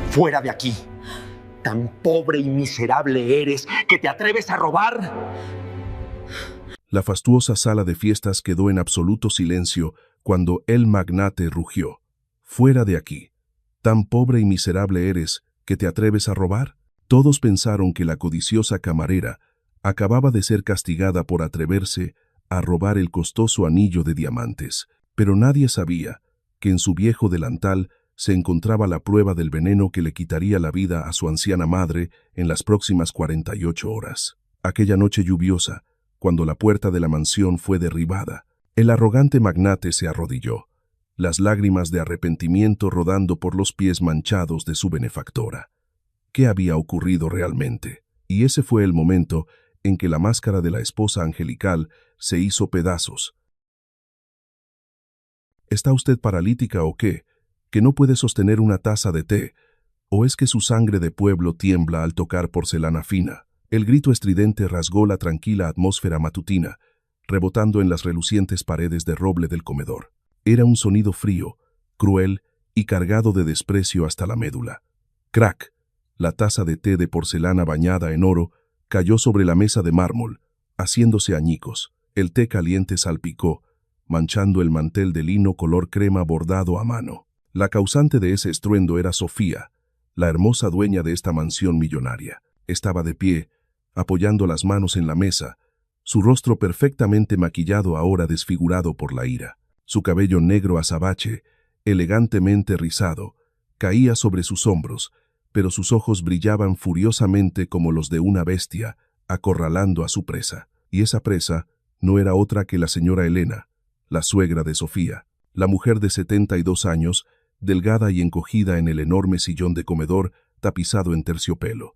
¡Fuera de aquí! Tan pobre y miserable eres que te atreves a robar. La fastuosa sala de fiestas quedó en absoluto silencio cuando el magnate rugió. «Fuera de aquí. Tan pobre y miserable eres que te atreves a robar». Todos pensaron que la codiciosa camarera acababa de ser castigada por atreverse a robar el costoso anillo de diamantes, pero nadie sabía que en su viejo delantal se encontraba la prueba del veneno que le quitaría la vida a su anciana madre en las próximas 48 horas. Aquella noche lluviosa, cuando la puerta de la mansión fue derribada, el arrogante magnate se arrodilló, las lágrimas de arrepentimiento rodando por los pies manchados de su benefactora. ¿Qué había ocurrido realmente? Y ese fue el momento en que la máscara de la esposa angelical se hizo pedazos. ¿Está usted paralítica o qué? ¿Que no puede sostener una taza de té? ¿O es que su sangre de pueblo tiembla al tocar porcelana fina? El grito estridente rasgó la tranquila atmósfera matutina, rebotando en las relucientes paredes de roble del comedor. Era un sonido frío, cruel y cargado de desprecio hasta la médula. ¡Crack! La taza de té de porcelana bañada en oro cayó sobre la mesa de mármol, haciéndose añicos. El té caliente salpicó, manchando el mantel de lino color crema bordado a mano. La causante de ese estruendo era Sofía, la hermosa dueña de esta mansión millonaria. Estaba de pie, apoyando las manos en la mesa, su rostro perfectamente maquillado ahora desfigurado por la ira. Su cabello negro azabache, elegantemente rizado, caía sobre sus hombros, pero sus ojos brillaban furiosamente como los de una bestia, acorralando a su presa. Y esa presa no era otra que la señora Elena, la suegra de Sofía, la mujer de 72 años, delgada y encogida en el enorme sillón de comedor tapizado en terciopelo.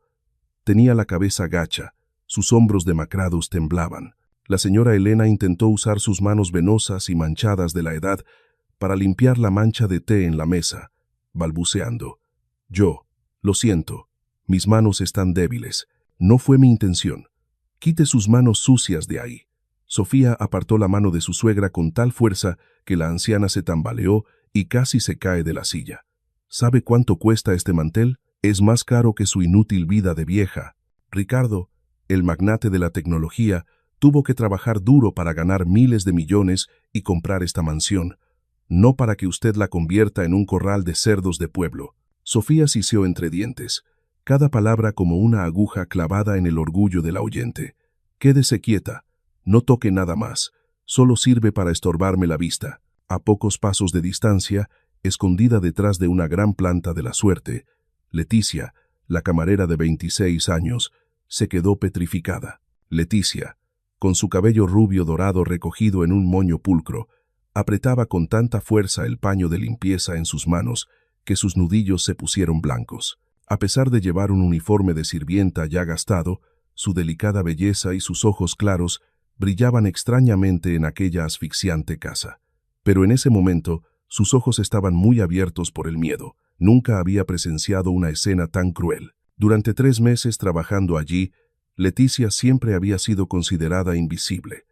Tenía la cabeza gacha, sus hombros demacrados temblaban. La señora Elena intentó usar sus manos venosas y manchadas de la edad para limpiar la mancha de té en la mesa, balbuceando. Lo siento, mis manos están débiles. No fue mi intención. Quite sus manos sucias de ahí». Sofía apartó la mano de su suegra con tal fuerza que la anciana se tambaleó y casi se cae de la silla. «¿Sabe cuánto cuesta este mantel? Es más caro que su inútil vida de vieja. Ricardo, el magnate de la tecnología, tuvo que trabajar duro para ganar miles de millones y comprar esta mansión, no para que usted la convierta en un corral de cerdos de pueblo». Sofía siseó entre dientes, cada palabra como una aguja clavada en el orgullo de la oyente. «Quédese quieta, no toque nada más, solo sirve para estorbarme la vista». A pocos pasos de distancia, escondida detrás de una gran planta de la suerte, Leticia, la camarera de 26 años, se quedó petrificada. Leticia, con su cabello rubio dorado recogido en un moño pulcro, apretaba con tanta fuerza el paño de limpieza en sus manos que sus nudillos se pusieron blancos. A pesar de llevar un uniforme de sirvienta ya gastado, su delicada belleza y sus ojos claros brillaban extrañamente en aquella asfixiante casa. Pero en ese momento, sus ojos estaban muy abiertos por el miedo. Nunca había presenciado una escena tan cruel. Durante 3 meses trabajando allí, Leticia siempre había sido considerada invisible.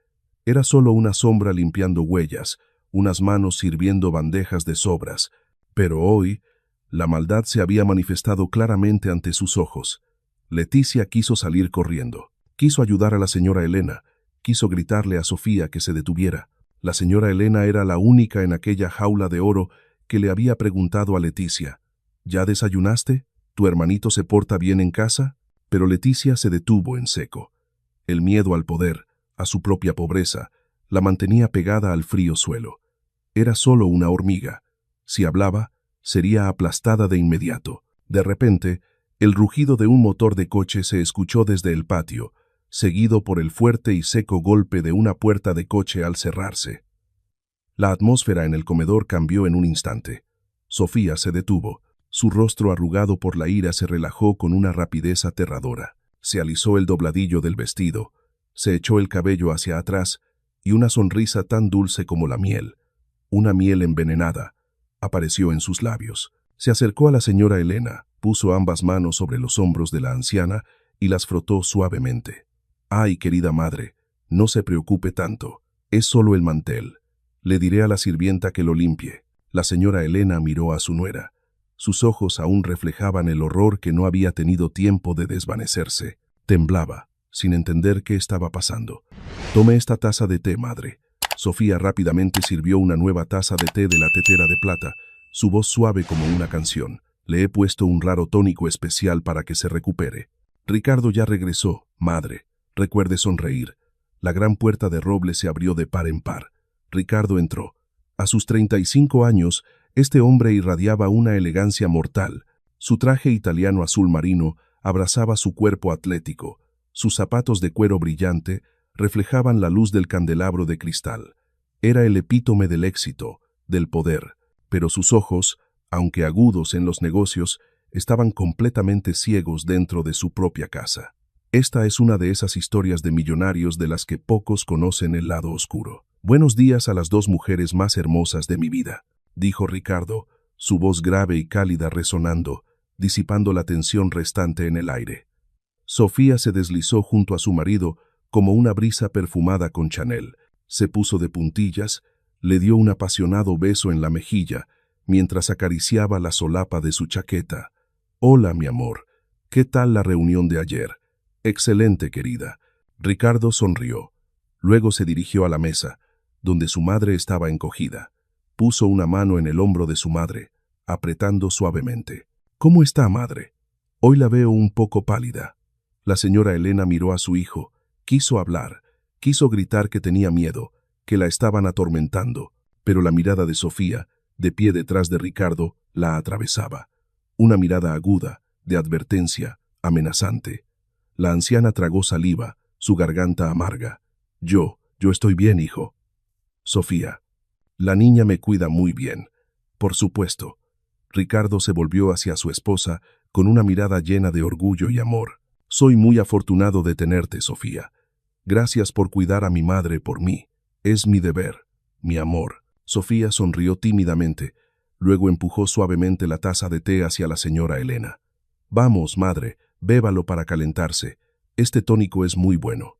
Era solo una sombra limpiando huellas, unas manos sirviendo bandejas de sobras. Pero hoy, la maldad se había manifestado claramente ante sus ojos. Leticia quiso salir corriendo. Quiso ayudar a la señora Elena. Quiso gritarle a Sofía que se detuviera. La señora Elena era la única en aquella jaula de oro que le había preguntado a Leticia: «¿Ya desayunaste? ¿Tu hermanito se porta bien en casa?». Pero Leticia se detuvo en seco. El miedo al poder, a su propia pobreza, la mantenía pegada al frío suelo. Era solo una hormiga. Si hablaba, sería aplastada de inmediato. De repente, el rugido de un motor de coche se escuchó desde el patio, seguido por el fuerte y seco golpe de una puerta de coche al cerrarse. La atmósfera en el comedor cambió en un instante. Sofía se detuvo. Su rostro arrugado por la ira se relajó con una rapidez aterradora. Se alisó el dobladillo del vestido, se echó el cabello hacia atrás y una sonrisa tan dulce como la miel, una miel envenenada, apareció en sus labios. Se acercó a la señora Elena, puso ambas manos sobre los hombros de la anciana y las frotó suavemente. «Ay, querida madre, no se preocupe tanto, es solo el mantel. Le diré a la sirvienta que lo limpie». La señora Elena miró a su nuera. Sus ojos aún reflejaban el horror que no había tenido tiempo de desvanecerse. Temblaba, sin entender qué estaba pasando. «Tome esta taza de té, madre». Sofía rápidamente sirvió una nueva taza de té de la tetera de plata, su voz suave como una canción. «Le he puesto un raro tónico especial para que se recupere». «Ricardo ya regresó, madre. Recuerde sonreír». La gran puerta de roble se abrió de par en par. Ricardo entró. A sus 35 años, este hombre irradiaba una elegancia mortal. Su traje italiano azul marino abrazaba su cuerpo atlético. Sus zapatos de cuero brillante reflejaban la luz del candelabro de cristal. Era el epítome del éxito, del poder, pero sus ojos, aunque agudos en los negocios, estaban completamente ciegos dentro de su propia casa. Esta es una de esas historias de millonarios de las que pocos conocen el lado oscuro. «Buenos días a las dos mujeres más hermosas de mi vida», dijo Ricardo, su voz grave y cálida resonando, disipando la tensión restante en el aire. Sofía se deslizó junto a su marido como una brisa perfumada con Chanel. Se puso de puntillas, le dio un apasionado beso en la mejilla, mientras acariciaba la solapa de su chaqueta. «Hola, mi amor. ¿Qué tal la reunión de ayer?» «Excelente, querida». Ricardo sonrió. Luego se dirigió a la mesa, donde su madre estaba encogida. Puso una mano en el hombro de su madre, apretando suavemente. «¿Cómo está, madre? Hoy la veo un poco pálida». La señora Elena miró a su hijo. Quiso hablar, quiso gritar que tenía miedo, que la estaban atormentando, pero la mirada de Sofía, de pie detrás de Ricardo, la atravesaba. Una mirada aguda, de advertencia, amenazante. La anciana tragó saliva, su garganta amarga. Yo estoy bien, hijo». «Sofía, la niña me cuida muy bien». «Por supuesto». Ricardo se volvió hacia su esposa con una mirada llena de orgullo y amor. «Soy muy afortunado de tenerte, Sofía. Gracias por cuidar a mi madre por mí. Es mi deber, mi amor». Sofía sonrió tímidamente. Luego empujó suavemente la taza de té hacia la señora Elena. «Vamos, madre, bébalo para calentarse. Este tónico es muy bueno».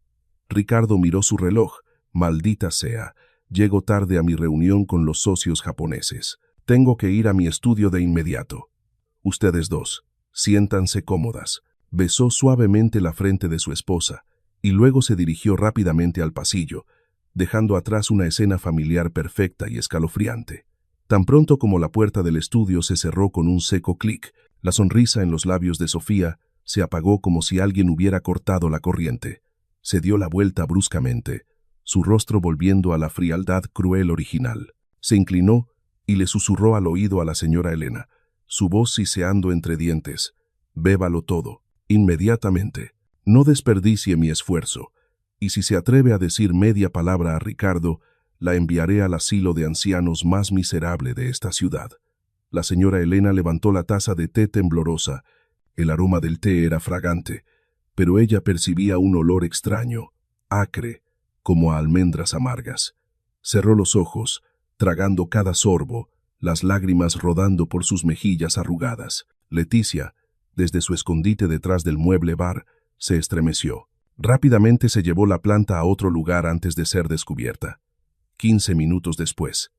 Ricardo miró su reloj. «Maldita sea, llego tarde a mi reunión con los socios japoneses. Tengo que ir a mi estudio de inmediato. Ustedes dos, siéntanse cómodas». Besó suavemente la frente de su esposa y luego se dirigió rápidamente al pasillo, dejando atrás una escena familiar perfecta y escalofriante. Tan pronto como la puerta del estudio se cerró con un seco clic, la sonrisa en los labios de Sofía se apagó como si alguien hubiera cortado la corriente. Se dio la vuelta bruscamente, su rostro volviendo a la frialdad cruel original. Se inclinó y le susurró al oído a la señora Elena, su voz siseando entre dientes: «Bébalo todo, inmediatamente. No desperdicie mi esfuerzo. Y si se atreve a decir media palabra a Ricardo, la enviaré al asilo de ancianos más miserable de esta ciudad». La señora Elena levantó la taza de té temblorosa. El aroma del té era fragante, pero ella percibía un olor extraño, acre, como a almendras amargas. Cerró los ojos, tragando cada sorbo, las lágrimas rodando por sus mejillas arrugadas. Leticia, desde su escondite detrás del mueble bar, se estremeció. Rápidamente se llevó la planta a otro lugar antes de ser descubierta. 15 minutos después,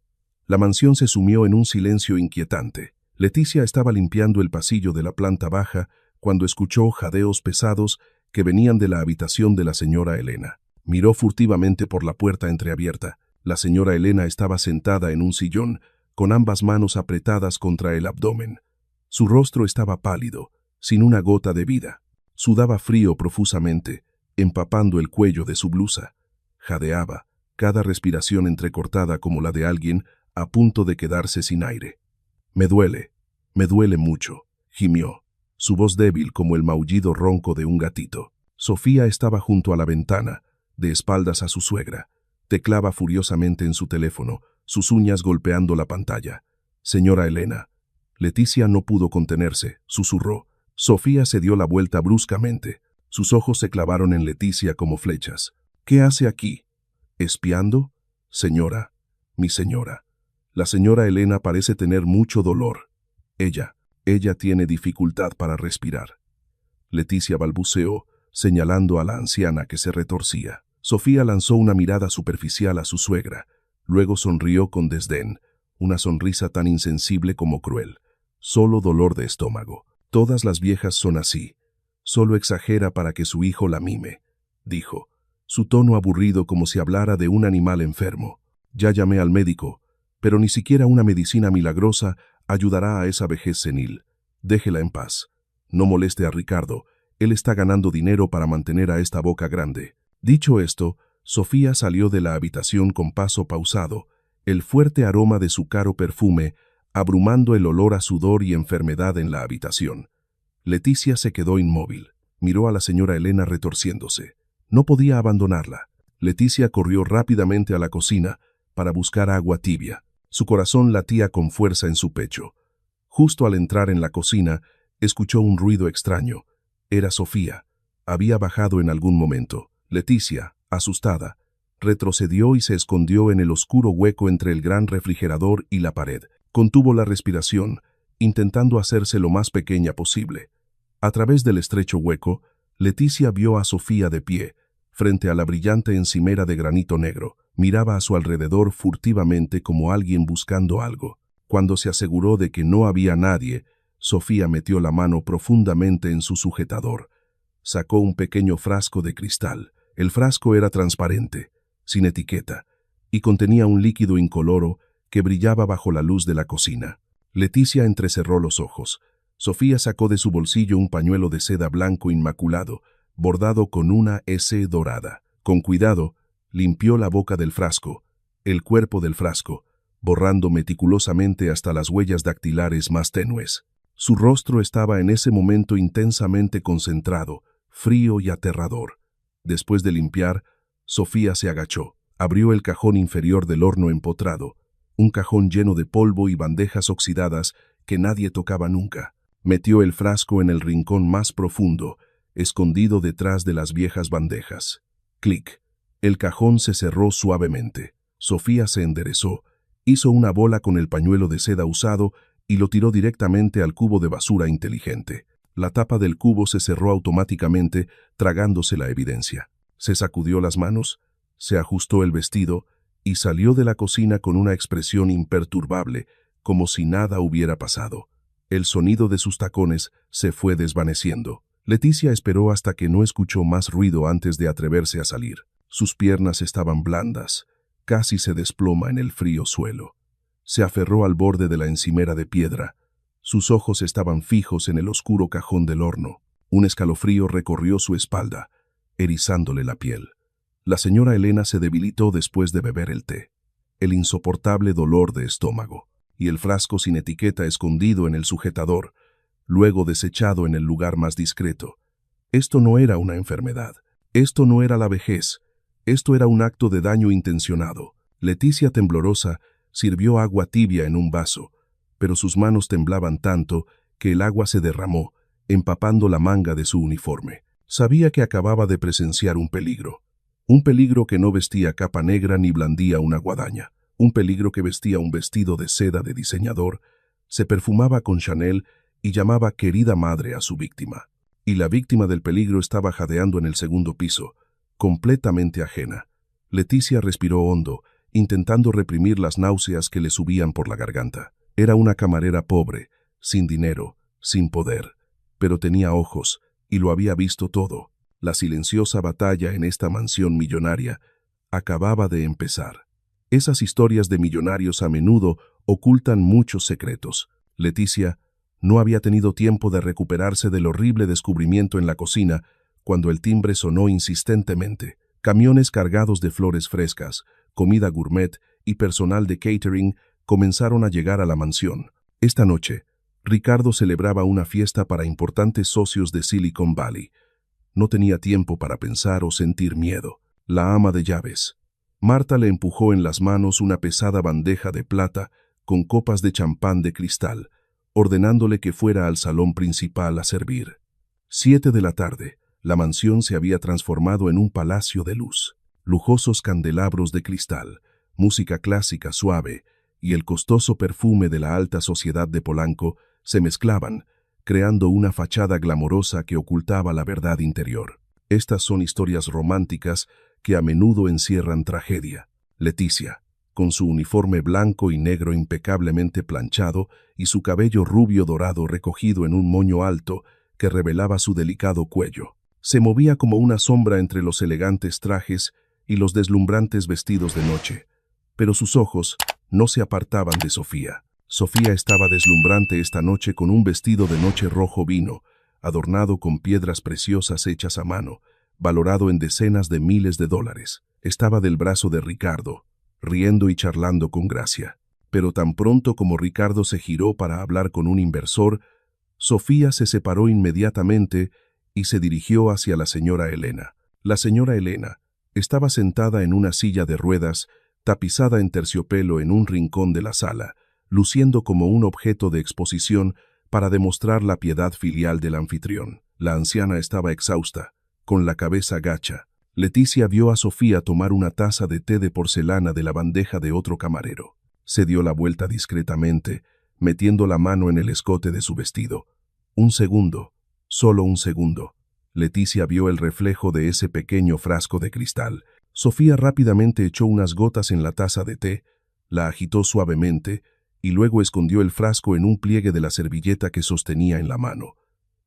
la mansión se sumió en un silencio inquietante. Leticia estaba limpiando el pasillo de la planta baja cuando escuchó jadeos pesados que venían de la habitación de la señora Elena. Miró furtivamente por la puerta entreabierta. La señora Elena estaba sentada en un sillón, con ambas manos apretadas contra el abdomen. Su rostro estaba pálido, sin una gota de vida. Sudaba frío profusamente, empapando el cuello de su blusa. Jadeaba, cada respiración entrecortada como la de alguien a punto de quedarse sin aire. me duele mucho», gimió, su voz débil como el maullido ronco de un gatito. Sofía estaba junto a la ventana, de espaldas a su suegra. Teclaba furiosamente en su teléfono, sus uñas golpeando la pantalla. «Señora Elena». Leticia no pudo contenerse, susurró. Sofía se dio la vuelta bruscamente. Sus ojos se clavaron en Leticia como flechas. «¿Qué hace aquí?» «¿Espiando?» «Señora, mi señora». La señora Elena parece tener mucho dolor. Ella tiene dificultad para respirar». Leticia balbuceó, señalando a la anciana que se retorcía. Sofía lanzó una mirada superficial a su suegra. Luego sonrió con desdén, una sonrisa tan insensible como cruel. solo dolor de estómago. Todas las viejas son así. Solo exagera para que su hijo la mime, dijo, su tono aburrido como si hablara de un animal enfermo. Ya llamé al médico, pero ni siquiera una medicina milagrosa ayudará a esa vejez senil. Déjela en paz. No moleste a Ricardo, él está ganando dinero para mantener a esta boca grande. Dicho esto, Sofía salió de la habitación con paso pausado, el fuerte aroma de su caro perfume abrumando el olor a sudor y enfermedad en la habitación. Leticia se quedó inmóvil. Miró a la señora Elena retorciéndose. No podía abandonarla. Leticia corrió rápidamente a la cocina para buscar agua tibia. Su corazón latía con fuerza en su pecho. Justo al entrar en la cocina, escuchó un ruido extraño. Era Sofía. Había bajado en algún momento. Leticia, asustada, retrocedió y se escondió en el oscuro hueco entre el gran refrigerador y la pared. Contuvo la respiración, intentando hacerse lo más pequeña posible. A través del estrecho hueco, Leticia vio a Sofía de pie, frente a la brillante encimera de granito negro. Miraba a su alrededor furtivamente como alguien buscando algo. Cuando se aseguró de que no había nadie, Sofía metió la mano profundamente en su sujetador. Sacó un pequeño frasco de cristal. El frasco era transparente, sin etiqueta, y contenía un líquido incoloro que brillaba bajo la luz de la cocina. Leticia entrecerró los ojos. Sofía sacó de su bolsillo un pañuelo de seda blanco inmaculado, bordado con una S dorada. Con cuidado, limpió la boca del frasco, el cuerpo del frasco, borrando meticulosamente hasta las huellas dactilares más tenues. Su rostro estaba en ese momento intensamente concentrado, frío y aterrador. Después de limpiar, Sofía se agachó, abrió el cajón inferior del horno empotrado, un cajón lleno de polvo y bandejas oxidadas que nadie tocaba nunca. Metió el frasco en el rincón más profundo, escondido detrás de las viejas bandejas. Clic. El cajón se cerró suavemente. Sofía se enderezó, hizo una bola con el pañuelo de seda usado y lo tiró directamente al cubo de basura inteligente. La tapa del cubo se cerró automáticamente, tragándose la evidencia. Se sacudió las manos, se ajustó el vestido y salió de la cocina con una expresión imperturbable, como si nada hubiera pasado. El sonido de sus tacones se fue desvaneciendo. Leticia esperó hasta que no escuchó más ruido antes de atreverse a salir. Sus piernas estaban blandas, casi se desploma en el frío suelo. Se aferró al borde de la encimera de piedra. Sus ojos estaban fijos en el oscuro cajón del horno. Un escalofrío recorrió su espalda, erizándole la piel. La señora Elena se debilitó después de beber el té. El insoportable dolor de estómago y el frasco sin etiqueta escondido en el sujetador, luego desechado en el lugar más discreto. Esto no era una enfermedad. Esto no era la vejez. Esto era un acto de daño intencionado. Leticia, temblorosa, sirvió agua tibia en un vaso, pero sus manos temblaban tanto que el agua se derramó, empapando la manga de su uniforme. Sabía que acababa de presenciar un peligro que no vestía capa negra ni blandía una guadaña, un peligro que vestía un vestido de seda de diseñador, se perfumaba con Chanel y llamaba querida madre a su víctima. Y la víctima del peligro estaba jadeando en el segundo piso, completamente ajena. Leticia respiró hondo, intentando reprimir las náuseas que le subían por la garganta. Era una camarera pobre, sin dinero, sin poder, pero tenía ojos y lo había visto todo. La silenciosa batalla en esta mansión millonaria acababa de empezar. Esas historias de millonarios a menudo ocultan muchos secretos. Leticia no había tenido tiempo de recuperarse del horrible descubrimiento en la cocina cuando el timbre sonó insistentemente. Camiones cargados de flores frescas, comida gourmet y personal de catering comenzaron a llegar a la mansión. Esta noche, Ricardo celebraba una fiesta para importantes socios de Silicon Valley. No tenía tiempo para pensar o sentir miedo. La ama de llaves, Marta, le empujó en las manos una pesada bandeja de plata con copas de champán de cristal, ordenándole que fuera al salón principal a servir. 7 de la tarde. La mansión se había transformado en un palacio de luz. Lujosos candelabros de cristal, música clásica suave y el costoso perfume de la alta sociedad de Polanco se mezclaban, creando una fachada glamorosa que ocultaba la verdad interior. Estas son historias románticas que a menudo encierran tragedia. Leticia, con su uniforme blanco y negro impecablemente planchado y su cabello rubio dorado recogido en un moño alto que revelaba su delicado cuello. Se movía como una sombra entre los elegantes trajes y los deslumbrantes vestidos de noche, pero sus ojos no se apartaban de Sofía. Sofía estaba deslumbrante esta noche con un vestido de noche rojo vino, adornado con piedras preciosas hechas a mano, valorado en decenas de miles de dólares. Estaba del brazo de Ricardo, riendo y charlando con gracia. Pero tan pronto como Ricardo se giró para hablar con un inversor, Sofía se separó inmediatamente y se dirigió hacia la señora Elena. La señora Elena estaba sentada en una silla de ruedas, tapizada en terciopelo en un rincón de la sala, luciendo como un objeto de exposición para demostrar la piedad filial del anfitrión. La anciana estaba exhausta, con la cabeza gacha. Leticia vio a Sofía tomar una taza de té de porcelana de la bandeja de otro camarero. Se dio la vuelta discretamente, metiendo la mano en el escote de su vestido. Un segundo, solo un segundo. Leticia vio el reflejo de ese pequeño frasco de cristal. Sofía rápidamente echó unas gotas en la taza de té, la agitó suavemente y luego escondió el frasco en un pliegue de la servilleta que sostenía en la mano.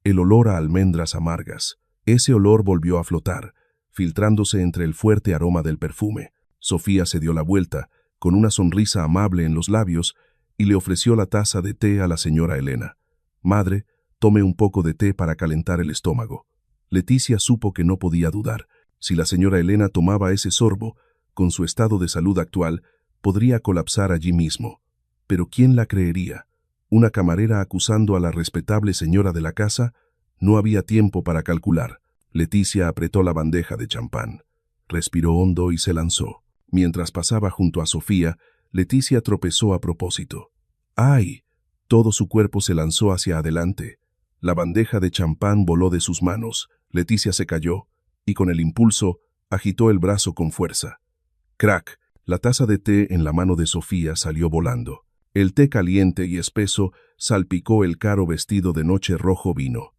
El olor a almendras amargas. Ese olor volvió a flotar, filtrándose entre el fuerte aroma del perfume. Sofía se dio la vuelta, con una sonrisa amable en los labios, y le ofreció la taza de té a la señora Elena. «Madre, tome un poco de té para calentar el estómago». Leticia supo que no podía dudar. Si la señora Elena tomaba ese sorbo, con su estado de salud actual, podría colapsar allí mismo. Pero ¿quién la creería? ¿Una camarera acusando a la respetable señora de la casa? No había tiempo para calcular. Leticia apretó la bandeja de champán. Respiró hondo y se lanzó. Mientras pasaba junto a Sofía, Leticia tropezó a propósito. ¡Ay! Todo su cuerpo se lanzó hacia adelante. La bandeja de champán voló de sus manos. Leticia se cayó y con el impulso agitó el brazo con fuerza. ¡Crack! La taza de té en la mano de Sofía salió volando. El té caliente y espeso salpicó el caro vestido de noche rojo vino.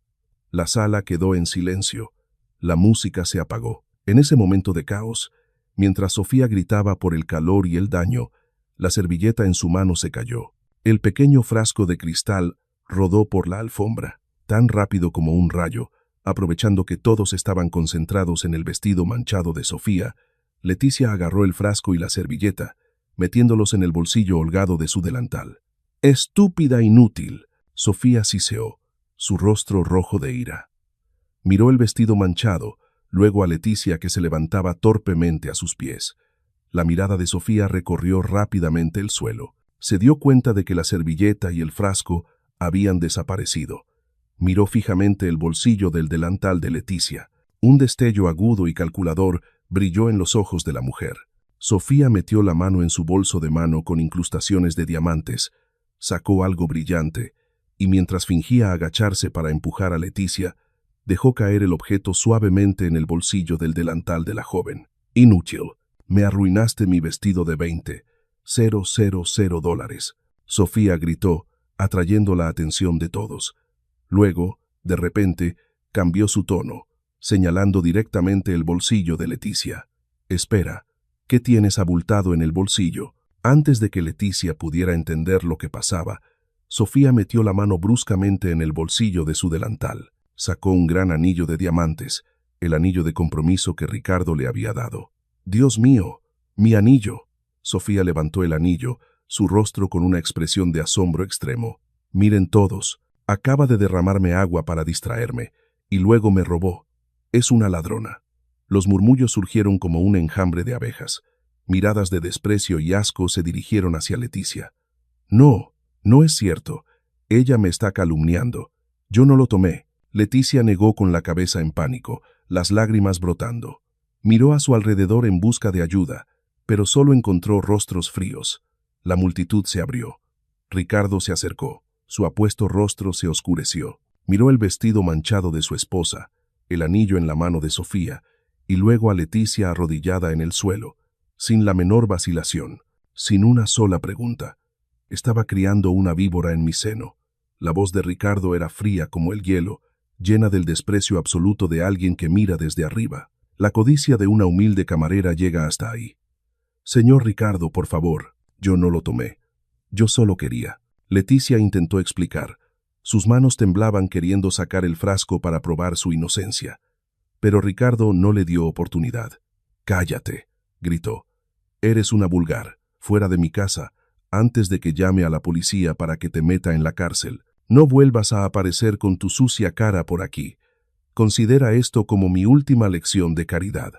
La sala quedó en silencio. La música se apagó. En ese momento de caos, mientras Sofía gritaba por el calor y el daño, la servilleta en su mano se cayó. El pequeño frasco de cristal rodó por la alfombra, tan rápido como un rayo. Aprovechando que todos estaban concentrados en el vestido manchado de Sofía, Leticia agarró el frasco y la servilleta, metiéndolos en el bolsillo holgado de su delantal. «¡Estúpida inútil!», Sofía siseó, su rostro rojo de ira. Miró el vestido manchado, luego a Leticia que se levantaba torpemente a sus pies. La mirada de Sofía recorrió rápidamente el suelo. Se dio cuenta de que la servilleta y el frasco habían desaparecido. Miró fijamente el bolsillo del delantal de Leticia. Un destello agudo y calculador brilló en los ojos de la mujer. Sofía metió la mano en su bolso de mano con incrustaciones de diamantes, sacó algo brillante, y mientras fingía agacharse para empujar a Leticia, dejó caer el objeto suavemente en el bolsillo del delantal de la joven. «Inútil, me arruinaste mi vestido de $20,000. Sofía gritó, atrayendo la atención de todos. Luego, de repente, cambió su tono, señalando directamente el bolsillo de Leticia. «Espera, ¿qué tienes abultado en el bolsillo?» Antes de que Leticia pudiera entender lo que pasaba, Sofía metió la mano bruscamente en el bolsillo de su delantal. Sacó un gran anillo de diamantes, el anillo de compromiso que Ricardo le había dado. «¡Dios mío! ¡Mi anillo!». Sofía levantó el anillo, su rostro con una expresión de asombro extremo. «Miren todos, acaba de derramarme agua para distraerme, y luego me robó. Es una ladrona». Los murmullos surgieron como un enjambre de abejas. Miradas de desprecio y asco se dirigieron hacia Leticia. «No, no es cierto. Ella me está calumniando. Yo no lo tomé». Leticia negó con la cabeza en pánico, las lágrimas brotando. Miró a su alrededor en busca de ayuda, pero solo encontró rostros fríos. La multitud se abrió. Ricardo se acercó. Su apuesto rostro se oscureció. Miró el vestido manchado de su esposa, el anillo en la mano de Sofía, y luego a Leticia arrodillada en el suelo, sin la menor vacilación, sin una sola pregunta. Estaba criando una víbora en mi seno. La voz de Ricardo era fría como el hielo, llena del desprecio absoluto de alguien que mira desde arriba. La codicia de una humilde camarera llega hasta ahí. «Señor Ricardo, por favor, yo no lo tomé. Yo solo quería». Leticia intentó explicar. Sus manos temblaban queriendo sacar el frasco para probar su inocencia. Pero Ricardo no le dio oportunidad. «Cállate», gritó. «Eres una vulgar. Fuera de mi casa, antes de que llame a la policía para que te meta en la cárcel. No vuelvas a aparecer con tu sucia cara por aquí. Considera esto como mi última lección de caridad».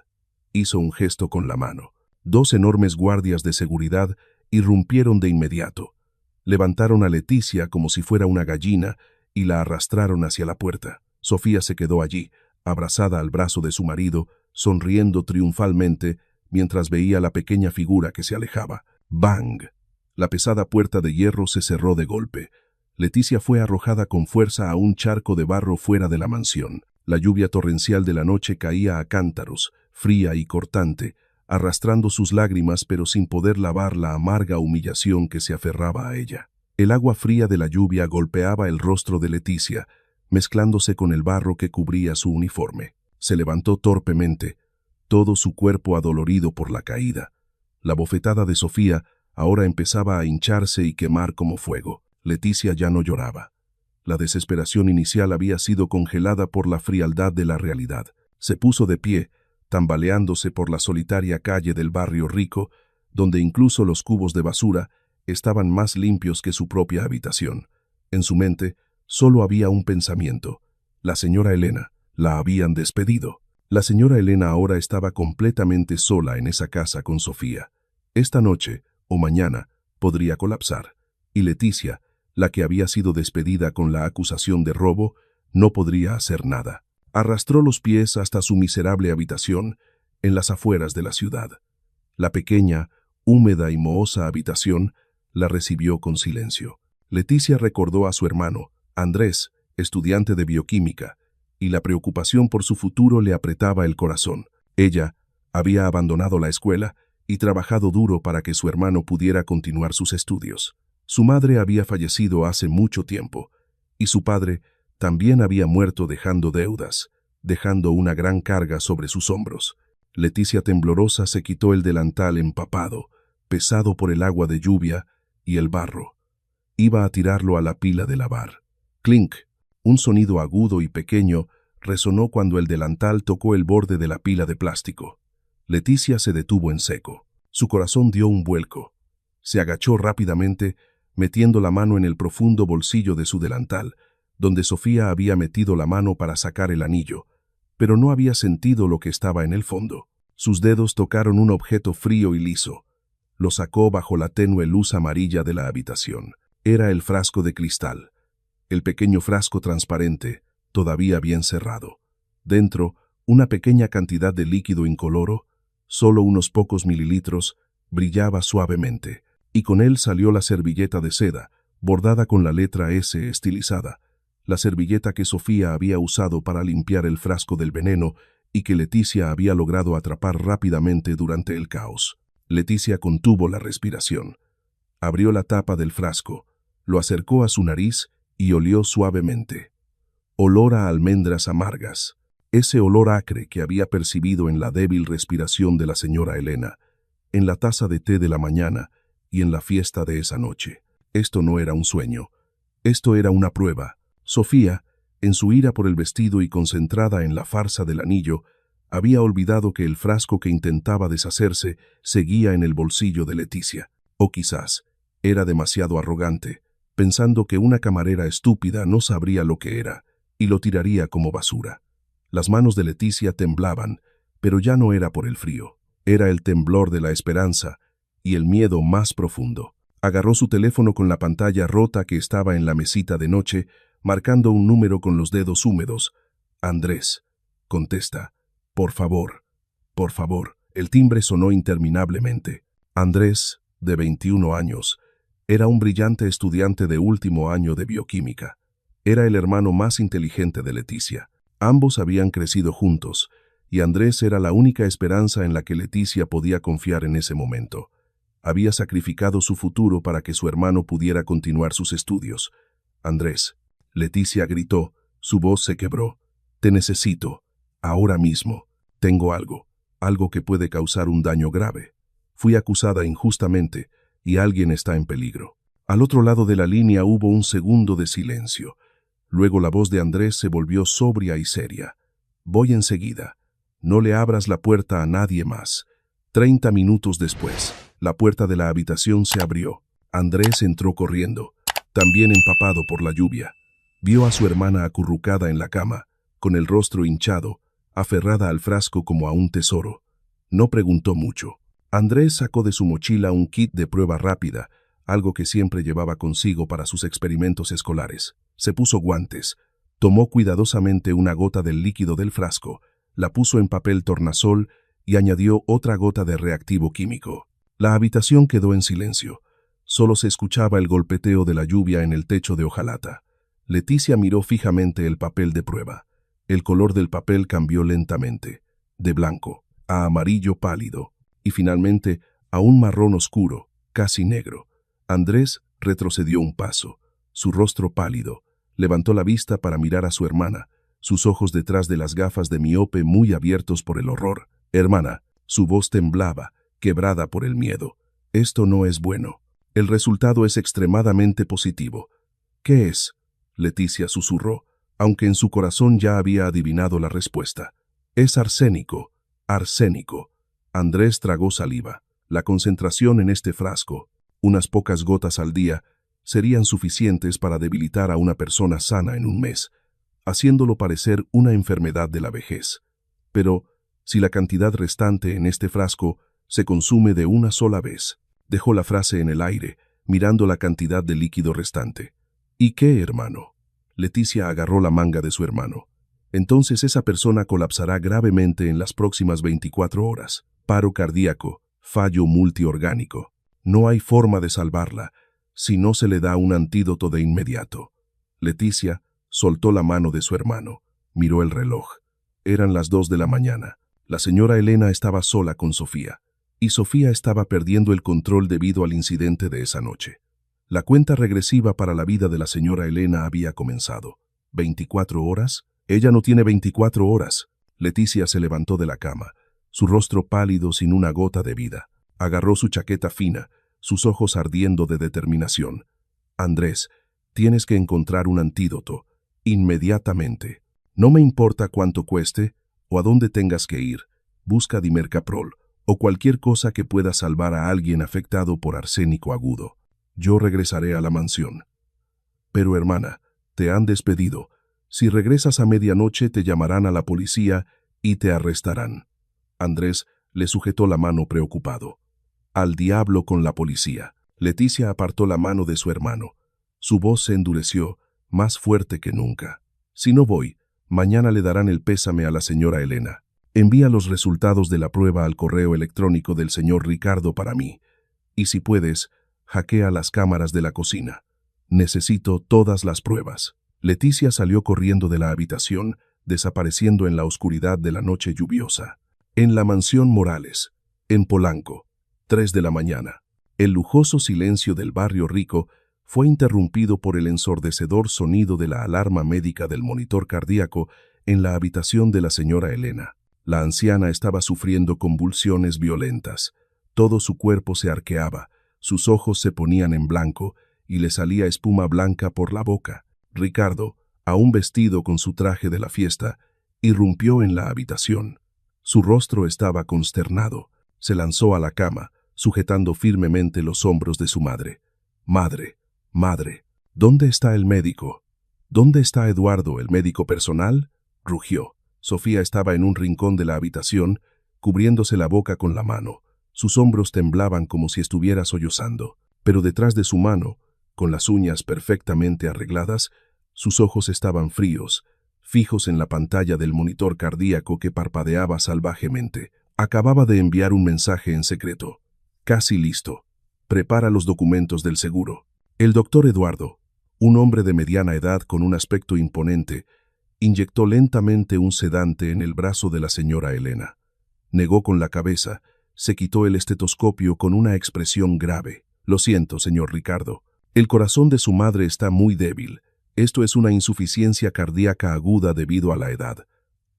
Hizo un gesto con la mano. 2 enormes guardias de seguridad irrumpieron de inmediato. Levantaron a Leticia como si fuera una gallina y la arrastraron hacia la puerta. Sofía se quedó allí, abrazada al brazo de su marido, sonriendo triunfalmente mientras veía la pequeña figura que se alejaba. ¡Bang! La pesada puerta de hierro se cerró de golpe. Leticia fue arrojada con fuerza a un charco de barro fuera de la mansión. La lluvia torrencial de la noche caía a cántaros, fría y cortante, arrastrando sus lágrimas pero sin poder lavar la amarga humillación que se aferraba a ella. El agua fría de la lluvia golpeaba el rostro de Leticia, mezclándose con el barro que cubría su uniforme. Se levantó torpemente, todo su cuerpo adolorido por la caída. La bofetada de Sofía ahora empezaba a hincharse y quemar como fuego. Leticia ya no lloraba. La desesperación inicial había sido congelada por la frialdad de la realidad. Se puso de pie, tambaleándose por la solitaria calle del barrio rico, donde incluso los cubos de basura estaban más limpios que su propia habitación. En su mente solo había un pensamiento: la señora Elena. La habían despedido. La señora Elena ahora estaba completamente sola en esa casa con Sofía. Esta noche, o mañana, podría colapsar. Y Leticia, la que había sido despedida con la acusación de robo, no podría hacer nada. Arrastró los pies hasta su miserable habitación en las afueras de la ciudad. La pequeña, húmeda y mohosa habitación la recibió con silencio. Leticia recordó a su hermano, Andrés, estudiante de bioquímica, y la preocupación por su futuro le apretaba el corazón. Ella había abandonado la escuela y trabajado duro para que su hermano pudiera continuar sus estudios. Su madre había fallecido hace mucho tiempo, y su padre también había muerto dejando deudas, dejando una gran carga sobre sus hombros. Leticia temblorosa se quitó el delantal empapado, pesado por el agua de lluvia y el barro. Iba a tirarlo a la pila de lavar. Clink. Un sonido agudo y pequeño resonó cuando el delantal tocó el borde de la pila de plástico. Leticia se detuvo en seco. Su corazón dio un vuelco. Se agachó rápidamente, metiendo la mano en el profundo bolsillo de su delantal, donde Sofía había metido la mano para sacar el anillo, pero no había sentido lo que estaba en el fondo. Sus dedos tocaron un objeto frío y liso. Lo sacó bajo la tenue luz amarilla de la habitación. Era el frasco de cristal. El pequeño frasco transparente, todavía bien cerrado. Dentro, una pequeña cantidad de líquido incoloro, solo unos pocos mililitros, brillaba suavemente, y con él salió la servilleta de seda, bordada con la letra S estilizada, la servilleta que Sofía había usado para limpiar el frasco del veneno y que Leticia había logrado atrapar rápidamente durante el caos. Leticia contuvo la respiración. Abrió la tapa del frasco, lo acercó a su nariz y olió suavemente. Olor a almendras amargas, ese olor acre que había percibido en la débil respiración de la señora Elena, en la taza de té de la mañana y en la fiesta de esa noche. Esto no era un sueño, esto era una prueba. Sofía, en su ira por el vestido y concentrada en la farsa del anillo, había olvidado que el frasco que intentaba deshacerse seguía en el bolsillo de Leticia. O quizás era demasiado arrogante, pensando que una camarera estúpida no sabría lo que era y lo tiraría como basura. Las manos de Leticia temblaban, pero ya no era por el frío. Era el temblor de la esperanza y el miedo más profundo. Agarró su teléfono con la pantalla rota que estaba en la mesita de noche, marcando un número con los dedos húmedos. Andrés, contesta. Por favor, por favor. El timbre sonó interminablemente. Andrés, de 21 años, era un brillante estudiante de último año de bioquímica. Era el hermano más inteligente de Leticia. Ambos habían crecido juntos, y Andrés era la única esperanza en la que Leticia podía confiar en ese momento. Había sacrificado su futuro para que su hermano pudiera continuar sus estudios. Andrés, Leticia gritó, su voz se quebró. Te necesito, ahora mismo. Tengo algo que puede causar un daño grave. Fui acusada injustamente y alguien está en peligro. Al otro lado de la línea hubo un segundo de silencio. Luego la voz de Andrés se volvió sobria y seria. «Voy enseguida. No le abras la puerta a nadie más». 30 minutos después, la puerta de la habitación se abrió. Andrés entró corriendo, también empapado por la lluvia. Vio a su hermana acurrucada en la cama, con el rostro hinchado, aferrada al frasco como a un tesoro. No preguntó mucho. Andrés sacó de su mochila un kit de prueba rápida, algo que siempre llevaba consigo para sus experimentos escolares. Se puso guantes, tomó cuidadosamente una gota del líquido del frasco, la puso en papel tornasol y añadió otra gota de reactivo químico. La habitación quedó en silencio. Solo se escuchaba el golpeteo de la lluvia en el techo de hojalata. Leticia miró fijamente el papel de prueba. El color del papel cambió lentamente, de blanco a amarillo pálido, y finalmente a un marrón oscuro, casi negro. Andrés retrocedió un paso, su rostro pálido. Levantó la vista para mirar a su hermana, sus ojos detrás de las gafas de miope muy abiertos por el horror. «Hermana», su voz temblaba, quebrada por el miedo. «Esto no es bueno. El resultado es extremadamente positivo». «¿Qué es?», Leticia susurró, aunque en su corazón ya había adivinado la respuesta. «Es arsénico, arsénico». Andrés tragó saliva. La concentración en este frasco, unas pocas gotas al día, serían suficientes para debilitar a una persona sana en un mes, haciéndolo parecer una enfermedad de la vejez. Pero, si la cantidad restante en este frasco se consume de una sola vez, dejó la frase en el aire, mirando la cantidad de líquido restante. ¿Y qué, hermano? Leticia agarró la manga de su hermano. Entonces esa persona colapsará gravemente en las próximas 24 horas. Paro cardíaco, fallo multiorgánico. No hay forma de salvarla si no se le da un antídoto de inmediato. Leticia soltó la mano de su hermano, miró el reloj. Eran las 2 de la mañana. La señora Elena estaba sola con Sofía, y Sofía estaba perdiendo el control debido al incidente de esa noche. La cuenta regresiva para la vida de la señora Elena había comenzado. ¿24 horas? Ella no tiene 24 horas. Leticia se levantó de la cama, su rostro pálido sin una gota de vida. Agarró su chaqueta fina, sus ojos ardiendo de determinación. «Andrés, tienes que encontrar un antídoto, inmediatamente. No me importa cuánto cueste o a dónde tengas que ir. Busca dimercaprol o cualquier cosa que pueda salvar a alguien afectado por arsénico agudo. Yo regresaré a la mansión». «Pero hermana, te han despedido. Si regresas a medianoche te llamarán a la policía y te arrestarán». Andrés le sujetó la mano preocupado. «Al diablo con la policía». Leticia apartó la mano de su hermano. Su voz se endureció, más fuerte que nunca. «Si no voy, mañana le darán el pésame a la señora Elena. Envía los resultados de la prueba al correo electrónico del señor Ricardo para mí. Y si puedes, hackea las cámaras de la cocina. Necesito todas las pruebas». Leticia salió corriendo de la habitación, desapareciendo en la oscuridad de la noche lluviosa. En la mansión Morales, en Polanco, 3 de la mañana. El lujoso silencio del barrio rico fue interrumpido por el ensordecedor sonido de la alarma médica del monitor cardíaco en la habitación de la señora Elena. La anciana estaba sufriendo convulsiones violentas. Todo su cuerpo se arqueaba, sus ojos se ponían en blanco y le salía espuma blanca por la boca. Ricardo, aún vestido con su traje de la fiesta, irrumpió en la habitación. Su rostro estaba consternado. Se lanzó a la cama, sujetando firmemente los hombros de su madre. «Madre, madre, ¿dónde está el médico? ¿Dónde está Eduardo, el médico personal?», rugió. Sofía estaba en un rincón de la habitación, cubriéndose la boca con la mano. Sus hombros temblaban como si estuviera sollozando, pero detrás de su mano, con las uñas perfectamente arregladas, sus ojos estaban fríos, fijos en la pantalla del monitor cardíaco que parpadeaba salvajemente. Acababa de enviar un mensaje en secreto. «Casi listo. Prepara los documentos del seguro». El doctor Eduardo, un hombre de mediana edad con un aspecto imponente, inyectó lentamente un sedante en el brazo de la señora Elena. Negó con la cabeza, se quitó el estetoscopio con una expresión grave. «Lo siento, señor Ricardo. El corazón de su madre está muy débil. Esto es una insuficiencia cardíaca aguda debido a la edad.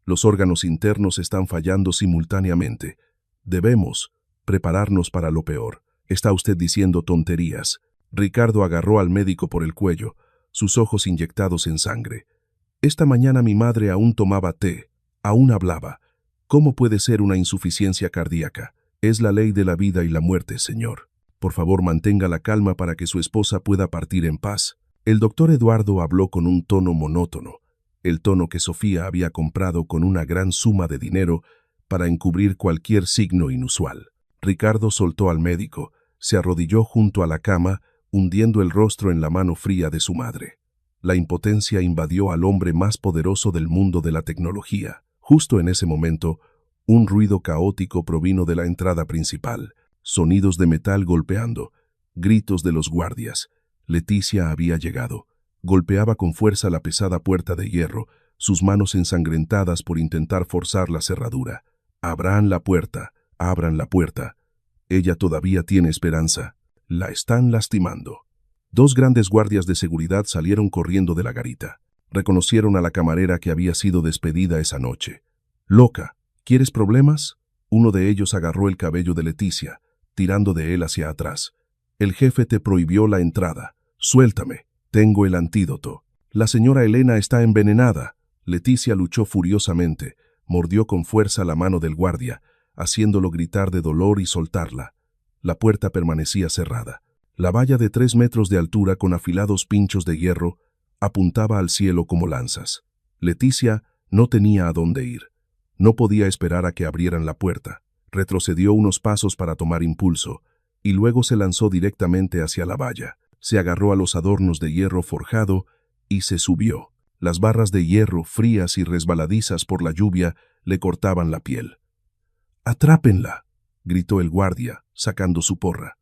Los órganos internos están fallando simultáneamente. Debemos prepararnos para lo peor». «Está usted diciendo tonterías». Ricardo agarró al médico por el cuello, sus ojos inyectados en sangre. Esta mañana mi madre aún tomaba té, aún hablaba. ¿Cómo puede ser una insuficiencia cardíaca? Es la ley de la vida y la muerte, señor. Por favor, mantenga la calma para que su esposa pueda partir en paz. El doctor Eduardo habló con un tono monótono, el tono que Sofía había comprado con una gran suma de dinero para encubrir cualquier signo inusual. Ricardo soltó al médico, se arrodilló junto a la cama, hundiendo el rostro en la mano fría de su madre. La impotencia invadió al hombre más poderoso del mundo de la tecnología. Justo en ese momento, un ruido caótico provino de la entrada principal, sonidos de metal golpeando, gritos de los guardias. Leticia había llegado. Golpeaba con fuerza la pesada puerta de hierro, sus manos ensangrentadas por intentar forzar la cerradura. Abran la puerta, abran la puerta. Ella todavía tiene esperanza. La están lastimando. Dos grandes guardias de seguridad salieron corriendo de la garita. Reconocieron a la camarera que había sido despedida esa noche. «Loca, ¿quieres problemas?» Uno de ellos agarró el cabello de Leticia, tirando de él hacia atrás. «El jefe te prohibió la entrada. Suéltame. Tengo el antídoto. La señora Elena está envenenada». Leticia luchó furiosamente, mordió con fuerza la mano del guardia, haciéndolo gritar de dolor y soltarla. La puerta permanecía cerrada. La valla de 3 metros de altura con afilados pinchos de hierro apuntaba al cielo como lanzas. Leticia no tenía a dónde ir. No podía esperar a que abrieran la puerta. Retrocedió unos pasos para tomar impulso, y luego se lanzó directamente hacia la valla. Se agarró a los adornos de hierro forjado y se subió. Las barras de hierro, frías y resbaladizas por la lluvia, le cortaban la piel. «¡Atrápenla!», gritó el guardia, sacando su porra.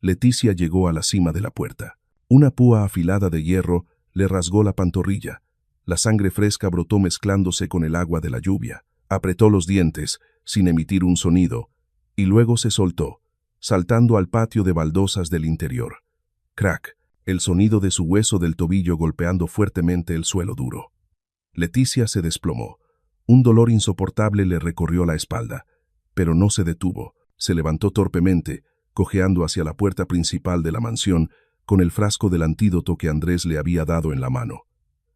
Leticia llegó a la cima de la puerta. Una púa afilada de hierro le rasgó la pantorrilla. La sangre fresca brotó mezclándose con el agua de la lluvia. Apretó los dientes, sin emitir un sonido, y luego se soltó, saltando al patio de baldosas del interior. Crack, el sonido de su hueso del tobillo golpeando fuertemente el suelo duro. Leticia se desplomó. Un dolor insoportable le recorrió la espalda, pero no se detuvo. Se levantó torpemente, cojeando hacia la puerta principal de la mansión, con el frasco del antídoto que Andrés le había dado en la mano.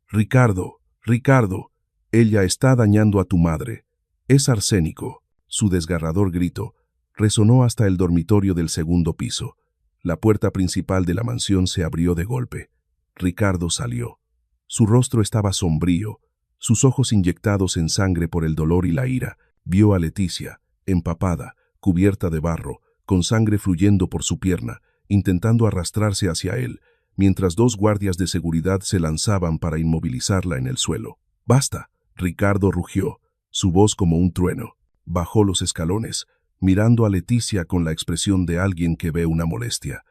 «Ricardo, Ricardo, ella está dañando a tu madre. Es arsénico». Su desgarrador grito resonó hasta el dormitorio del segundo piso. La puerta principal de la mansión se abrió de golpe. Ricardo salió. Su rostro estaba sombrío, sus ojos inyectados en sangre por el dolor y la ira. Vio a Leticia, empapada, cubierta de barro, con sangre fluyendo por su pierna, intentando arrastrarse hacia él, mientras 2 guardias de seguridad se lanzaban para inmovilizarla en el suelo. «¡Basta!», Ricardo rugió, su voz como un trueno. Bajó los escalones, mirando a Leticia con la expresión de alguien que ve una molestia.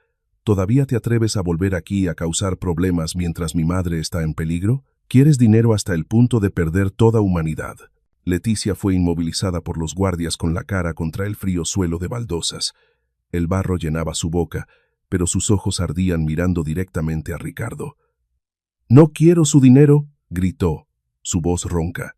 «¿Todavía te atreves a volver aquí a causar problemas mientras mi madre está en peligro? ¿Quieres dinero hasta el punto de perder toda humanidad?». Leticia fue inmovilizada por los guardias con la cara contra el frío suelo de baldosas. El barro llenaba su boca, pero sus ojos ardían mirando directamente a Ricardo. «No quiero su dinero», gritó, su voz ronca.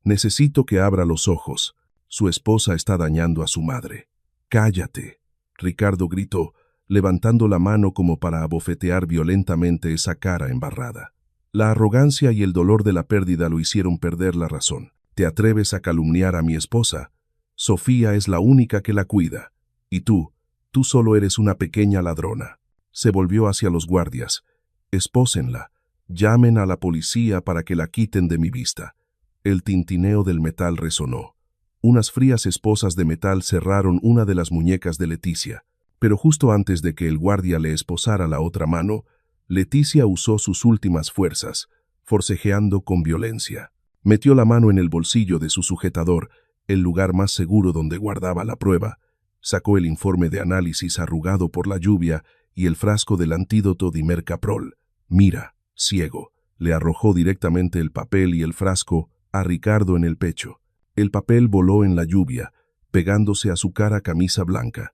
«Necesito que abra los ojos. Su esposa está dañando a su madre». «Cállate», Ricardo gritó, levantando la mano como para abofetear violentamente esa cara embarrada. La arrogancia y el dolor de la pérdida lo hicieron perder la razón. «¿Te atreves a calumniar a mi esposa? Sofía es la única que la cuida. Y tú solo eres una pequeña ladrona». Se volvió hacia los guardias. «Espósenla. Llamen a la policía para que la quiten de mi vista». El tintineo del metal resonó. Unas frías esposas de metal cerraron una de las muñecas de Leticia, pero justo antes de que el guardia le esposara la otra mano, Leticia usó sus últimas fuerzas, forcejeando con violencia. Metió la mano en el bolsillo de su sujetador, el lugar más seguro donde guardaba la prueba, sacó el informe de análisis arrugado por la lluvia y el frasco del antídoto dimercaprol. «Mira, ciego», le arrojó directamente el papel y el frasco a Ricardo en el pecho. El papel voló en la lluvia, pegándose a su cara camisa blanca.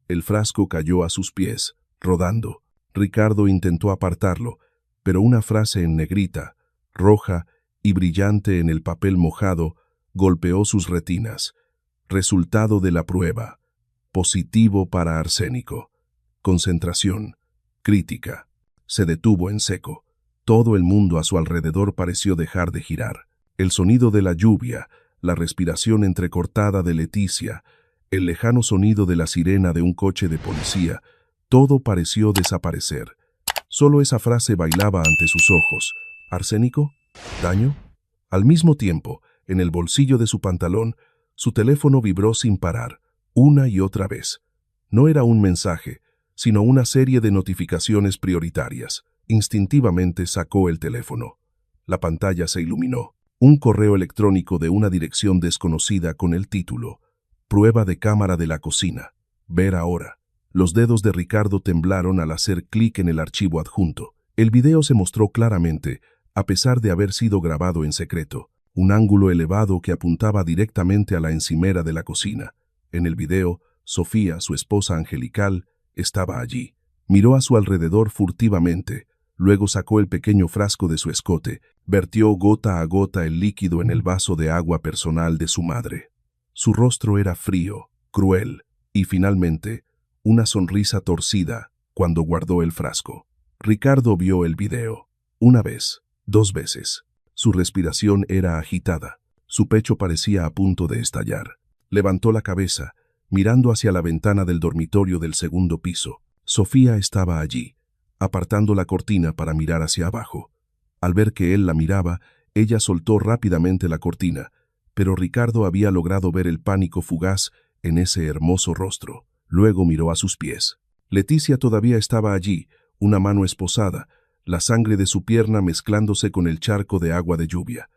El frasco cayó a sus pies, rodando. Ricardo intentó apartarlo, pero una frase en negrita, roja y brillante en el papel mojado, golpeó sus retinas. «Resultado de la prueba. Positivo para arsénico. Concentración. crítica. Se detuvo en seco. Todo el mundo a su alrededor pareció dejar de girar. El sonido de la lluvia, la respiración entrecortada de Leticia, el lejano sonido de la sirena de un coche de policía, todo pareció desaparecer. Solo esa frase bailaba ante sus ojos. ¿Arsénico? ¿Daño? Al mismo tiempo, en el bolsillo de su pantalón, su teléfono vibró sin parar, una y otra vez. No era un mensaje, sino una serie de notificaciones prioritarias. Instintivamente sacó el teléfono. La pantalla se iluminó. Un correo electrónico de una dirección desconocida con el título: Prueba de cámara de la cocina. Ver ahora. Los dedos de Ricardo temblaron al hacer clic en el archivo adjunto. El video se mostró claramente, a pesar de haber sido grabado en secreto. Un ángulo elevado que apuntaba directamente a la encimera de la cocina. En el video, Sofía, su esposa angelical, estaba allí. Miró a su alrededor furtivamente. Luego sacó el pequeño frasco de su escote, vertió gota a gota el líquido en el vaso de agua personal de su madre. Su rostro era frío, cruel, y finalmente, una sonrisa torcida cuando guardó el frasco. Ricardo vio el video. Una vez, 2 veces. Su respiración era agitada. Su pecho parecía a punto de estallar. Levantó la cabeza, mirando hacia la ventana del dormitorio del segundo piso. Sofía estaba allí, apartando la cortina para mirar hacia abajo. Al ver que él la miraba, ella soltó rápidamente la cortina, pero Ricardo había logrado ver el pánico fugaz en ese hermoso rostro. Luego miró a sus pies. Leticia todavía estaba allí, una mano esposada, la sangre de su pierna mezclándose con el charco de agua de lluvia.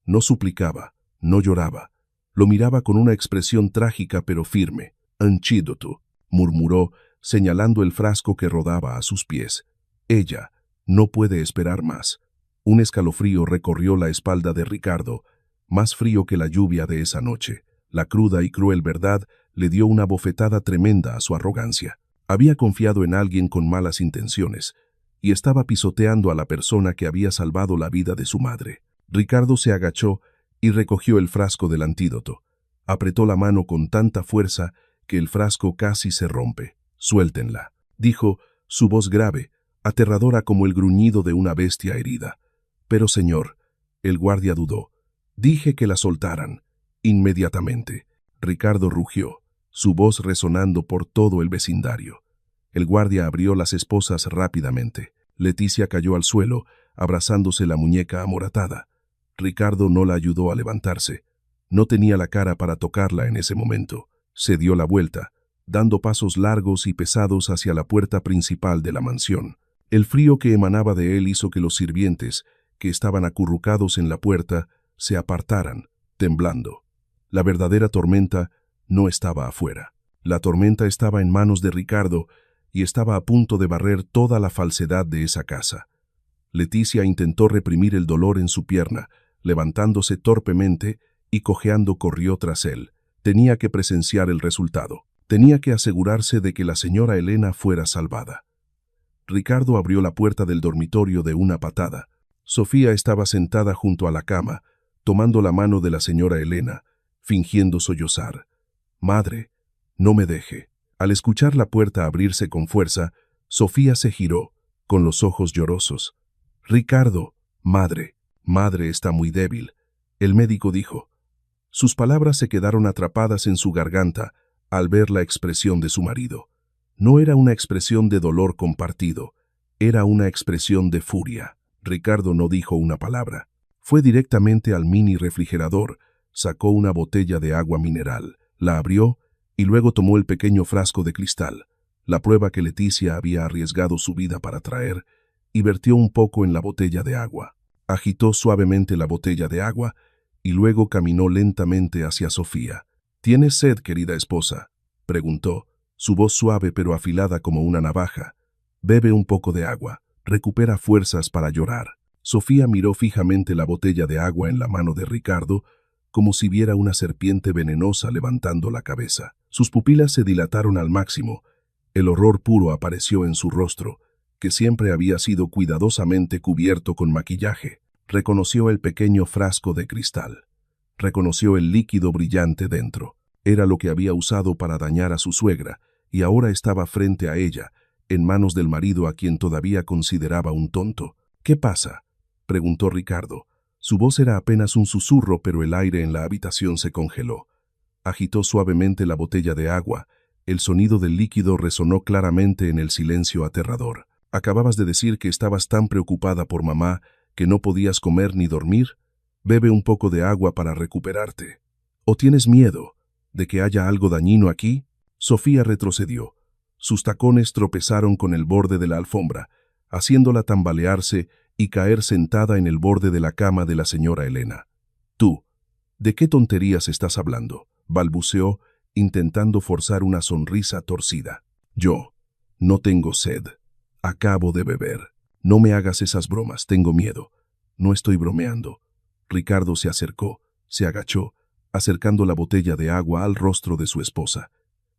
No suplicaba, no lloraba. Lo miraba con una expresión trágica pero firme. «Antídoto», murmuró, señalando el frasco que rodaba a sus pies. Ella no puede esperar más. Un escalofrío recorrió la espalda de Ricardo, más frío que la lluvia de esa noche. La cruda y cruel verdad le dio una bofetada tremenda a su arrogancia. Había confiado en alguien con malas intenciones y estaba pisoteando a la persona que había salvado la vida de su madre. Ricardo se agachó y recogió el frasco del antídoto. Apretó la mano con tanta fuerza que el frasco casi se rompe. «Suéltenla», dijo, su voz grave, aterradora como el gruñido de una bestia herida. «Pero señor», el guardia dudó. «Dije que la soltaran». Inmediatamente. Ricardo rugió, su voz resonando por todo el vecindario. El guardia abrió las esposas rápidamente. Leticia cayó al suelo, abrazándose la muñeca amoratada. Ricardo no la ayudó a levantarse. No tenía la cara para tocarla en ese momento. Se dio la vuelta, dando pasos largos y pesados hacia la puerta principal de la mansión. El frío que emanaba de él hizo que los sirvientes, que estaban acurrucados en la puerta, se apartaran, temblando. La verdadera tormenta no estaba afuera. La tormenta estaba en manos de Ricardo y estaba a punto de barrer toda la falsedad de esa casa. Leticia intentó reprimir el dolor en su pierna, levantándose torpemente y cojeando corrió tras él. Tenía que presenciar el resultado. Tenía que asegurarse de que la señora Elena fuera salvada. Ricardo abrió la puerta del dormitorio de una patada. Sofía estaba sentada junto a la cama, tomando la mano de la señora Elena, fingiendo sollozar. «Madre, no me deje». Al escuchar la puerta abrirse con fuerza, Sofía se giró, con los ojos llorosos. «Ricardo, madre está muy débil», el médico dijo. Sus palabras se quedaron atrapadas en su garganta al ver la expresión de su marido. No era una expresión de dolor compartido, era una expresión de furia. Ricardo no dijo una palabra. Fue directamente al mini refrigerador, sacó una botella de agua mineral, la abrió y luego tomó el pequeño frasco de cristal, la prueba que Leticia había arriesgado su vida para traer, y vertió un poco en la botella de agua. Agitó suavemente la botella de agua y luego caminó lentamente hacia Sofía. «¿Tienes sed, querida esposa?», preguntó, su voz suave pero afilada como una navaja. «Bebe un poco de agua, recupera fuerzas para llorar». Sofía miró fijamente la botella de agua en la mano de Ricardo, como si viera una serpiente venenosa levantando la cabeza. Sus pupilas se dilataron al máximo. El horror puro apareció en su rostro, que siempre había sido cuidadosamente cubierto con maquillaje. Reconoció el pequeño frasco de cristal. Reconoció el líquido brillante dentro. Era lo que había usado para dañar a su suegra, y ahora estaba frente a ella, en manos del marido a quien todavía consideraba un tonto. ¿Qué pasa?, preguntó Ricardo. Su voz era apenas un susurro, pero el aire en la habitación se congeló. Agitó suavemente la botella de agua. El sonido del líquido resonó claramente en el silencio aterrador. «Acababas de decir que estabas tan preocupada por mamá que no podías comer ni dormir. Bebe un poco de agua para recuperarte. ¿O tienes miedo de que haya algo dañino aquí?» Sofía retrocedió. Sus tacones tropezaron con el borde de la alfombra, haciéndola tambalearse y caer sentada en el borde de la cama de la señora Elena. «Tú, ¿de qué tonterías estás hablando?», balbuceó, intentando forzar una sonrisa torcida. «Yo no tengo sed. Acabo de beber. No me hagas esas bromas, tengo miedo. No estoy bromeando». Ricardo se acercó, se agachó, acercando la botella de agua al rostro de su esposa.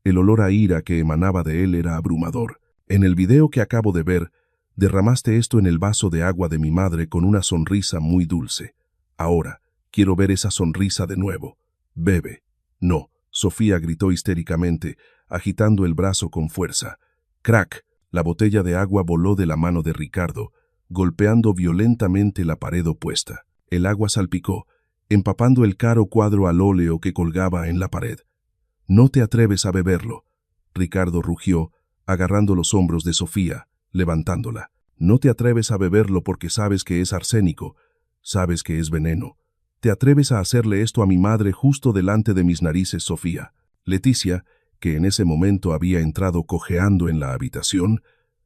El olor a ira que emanaba de él era abrumador. «En el video que acabo de ver, derramaste esto en el vaso de agua de mi madre con una sonrisa muy dulce. Ahora quiero ver esa sonrisa de nuevo. Bebe». «No», Sofía gritó histéricamente, agitando el brazo con fuerza. «Crack». La botella de agua voló de la mano de Ricardo, golpeando violentamente la pared opuesta. El agua salpicó, empapando el caro cuadro al óleo que colgaba en la pared. «No te atreves a beberlo», Ricardo rugió, agarrando los hombros de Sofía, levantándola. «No te atreves a beberlo porque sabes que es arsénico, sabes que es veneno. Te atreves a hacerle esto a mi madre justo delante de mis narices, Sofía». Leticia, que en ese momento había entrado cojeando en la habitación,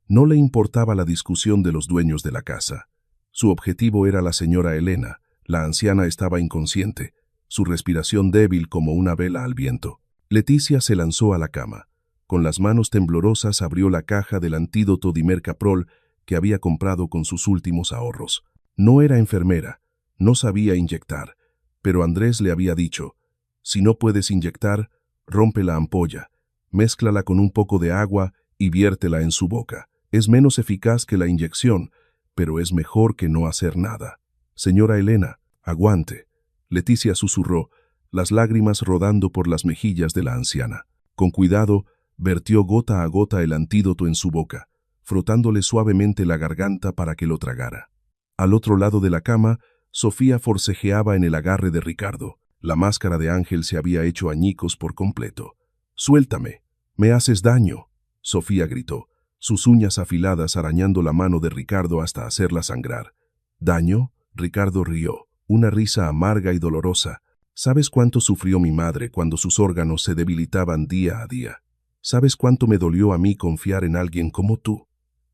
no le importaba la discusión de los dueños de la casa. Su objetivo era la señora Elena. La anciana estaba inconsciente, su respiración débil como una vela al viento. Leticia se lanzó a la cama. Con las manos temblorosas abrió la caja del antídoto Dimercaprol que había comprado con sus últimos ahorros. No era enfermera, no sabía inyectar, pero Andrés le había dicho: «Si no puedes inyectar, rompe la ampolla, mézclala con un poco de agua y viértela en su boca. Es menos eficaz que la inyección, pero es mejor que no hacer nada». «Señora Elena, aguante», Leticia susurró, las lágrimas rodando por las mejillas de la anciana. Con cuidado, vertió gota a gota el antídoto en su boca, frotándole suavemente la garganta para que lo tragara. Al otro lado de la cama, Sofía forcejeaba en el agarre de Ricardo. La máscara de ángel se había hecho añicos por completo. «Suéltame, me haces daño», Sofía gritó, sus uñas afiladas arañando la mano de Ricardo hasta hacerla sangrar. «¿Daño?», Ricardo rió, una risa amarga y dolorosa. «¿Sabes cuánto sufrió mi madre cuando sus órganos se debilitaban día a día? ¿Sabes cuánto me dolió a mí confiar en alguien como tú?».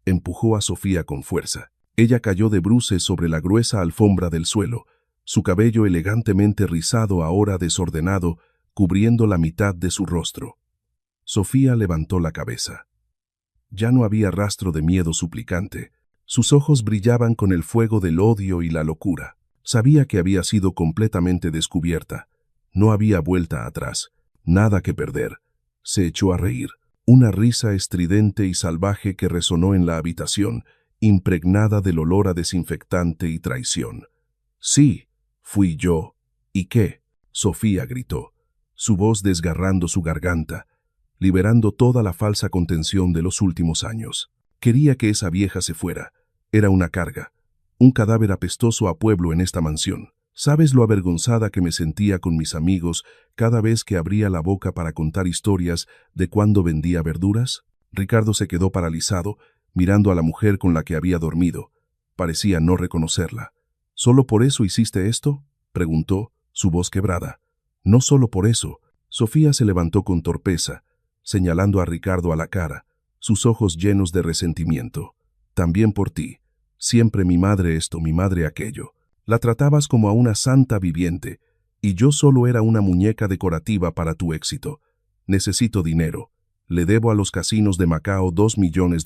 Empujó a Sofía con fuerza. Ella cayó de bruces sobre la gruesa alfombra del suelo, su cabello elegantemente rizado, ahora desordenado, cubriendo la mitad de su rostro. Sofía levantó la cabeza. Ya no había rastro de miedo suplicante. Sus ojos brillaban con el fuego del odio y la locura. Sabía que había sido completamente descubierta. No había vuelta atrás, nada que perder. Se echó a reír, una risa estridente y salvaje que resonó en la habitación, impregnada del olor a desinfectante y traición. «Sí, fui yo». «¿Y qué?», Sofía gritó, su voz desgarrando su garganta, liberando toda la falsa contención de los últimos años. Quería que esa vieja se fuera. Era una carga, un cadáver apestoso a pueblo en esta mansión. ¿Sabes lo avergonzada que me sentía con mis amigos cada vez que abría la boca para contar historias de cuando vendía verduras? Ricardo se quedó paralizado, mirando a la mujer con la que había dormido. Parecía no reconocerla. «¿Solo por eso hiciste esto?», preguntó, su voz quebrada. «No solo por eso». Sofía se levantó con torpeza, señalando a Ricardo a la cara, sus ojos llenos de resentimiento. «También por ti. Siempre mi madre esto, mi madre aquello. La tratabas como a una santa viviente, y yo solo era una muñeca decorativa para tu éxito. Necesito dinero. Le debo a los casinos de Macao $2 millones.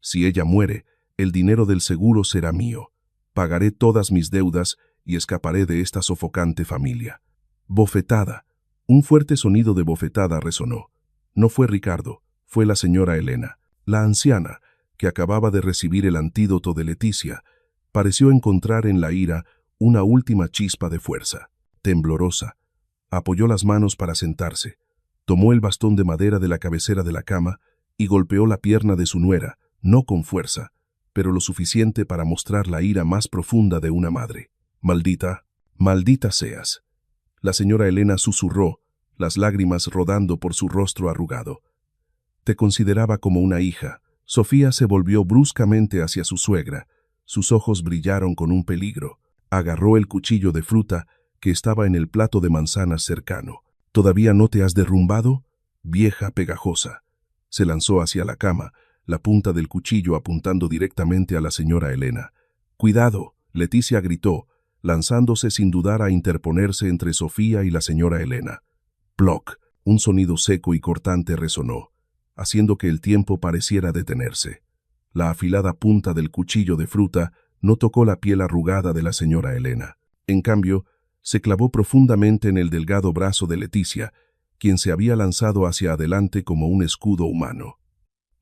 Si ella muere, el dinero del seguro será mío. Pagaré todas mis deudas y escaparé de esta sofocante familia». Bofetada. Un fuerte sonido de bofetada resonó. No fue Ricardo, fue la señora Elena. La anciana, que acababa de recibir el antídoto de Leticia, pareció encontrar en la ira una última chispa de fuerza. Temblorosa, apoyó las manos para sentarse, tomó el bastón de madera de la cabecera de la cama y golpeó la pierna de su nuera, no con fuerza, pero lo suficiente para mostrar la ira más profunda de una madre. «Maldita, maldita seas». La señora Elena susurró, las lágrimas rodando por su rostro arrugado. Te consideraba como una hija. Sofía se volvió bruscamente hacia su suegra. Sus ojos brillaron con un peligro. Agarró el cuchillo de fruta que estaba en el plato de manzanas cercano. «¿Todavía no te has derrumbado? Vieja pegajosa». Se lanzó hacia la cama, la punta del cuchillo apuntando directamente a la señora Elena. «¡Cuidado!», Leticia gritó, lanzándose sin dudar a interponerse entre Sofía y la señora Elena. Ploc, un sonido seco y cortante resonó, haciendo que el tiempo pareciera detenerse. La afilada punta del cuchillo de fruta no tocó la piel arrugada de la señora Elena. En cambio, se clavó profundamente en el delgado brazo de Leticia, quien se había lanzado hacia adelante como un escudo humano.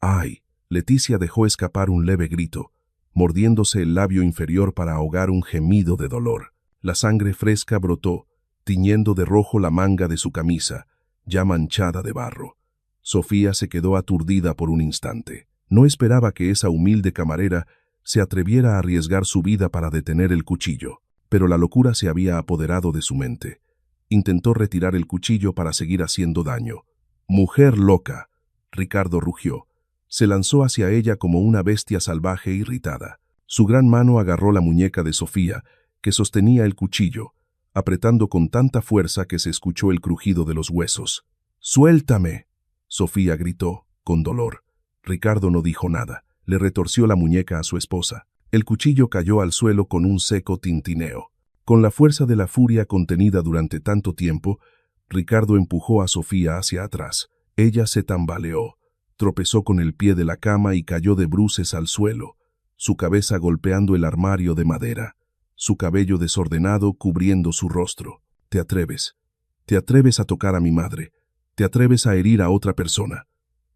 «¡Ay!», Leticia dejó escapar un leve grito, mordiéndose el labio inferior para ahogar un gemido de dolor. La sangre fresca brotó, tiñendo de rojo la manga de su camisa, ya manchada de barro. Sofía se quedó aturdida por un instante. No esperaba que esa humilde camarera se atreviera a arriesgar su vida para detener el cuchillo, pero la locura se había apoderado de su mente. Intentó retirar el cuchillo para seguir haciendo daño. «¡Mujer loca!», Ricardo rugió. Se lanzó hacia ella como una bestia salvaje irritada. Su gran mano agarró la muñeca de Sofía, que sostenía el cuchillo, apretando con tanta fuerza que se escuchó el crujido de los huesos. «¡Suéltame!», Sofía gritó, con dolor. Ricardo no dijo nada. Le retorció la muñeca a su esposa. El cuchillo cayó al suelo con un seco tintineo. Con la fuerza de la furia contenida durante tanto tiempo, Ricardo empujó a Sofía hacia atrás. Ella se tambaleó, tropezó con el pie de la cama y cayó de bruces al suelo, su cabeza golpeando el armario de madera, su cabello desordenado cubriendo su rostro. «Te atreves a tocar a mi madre, te atreves a herir a otra persona».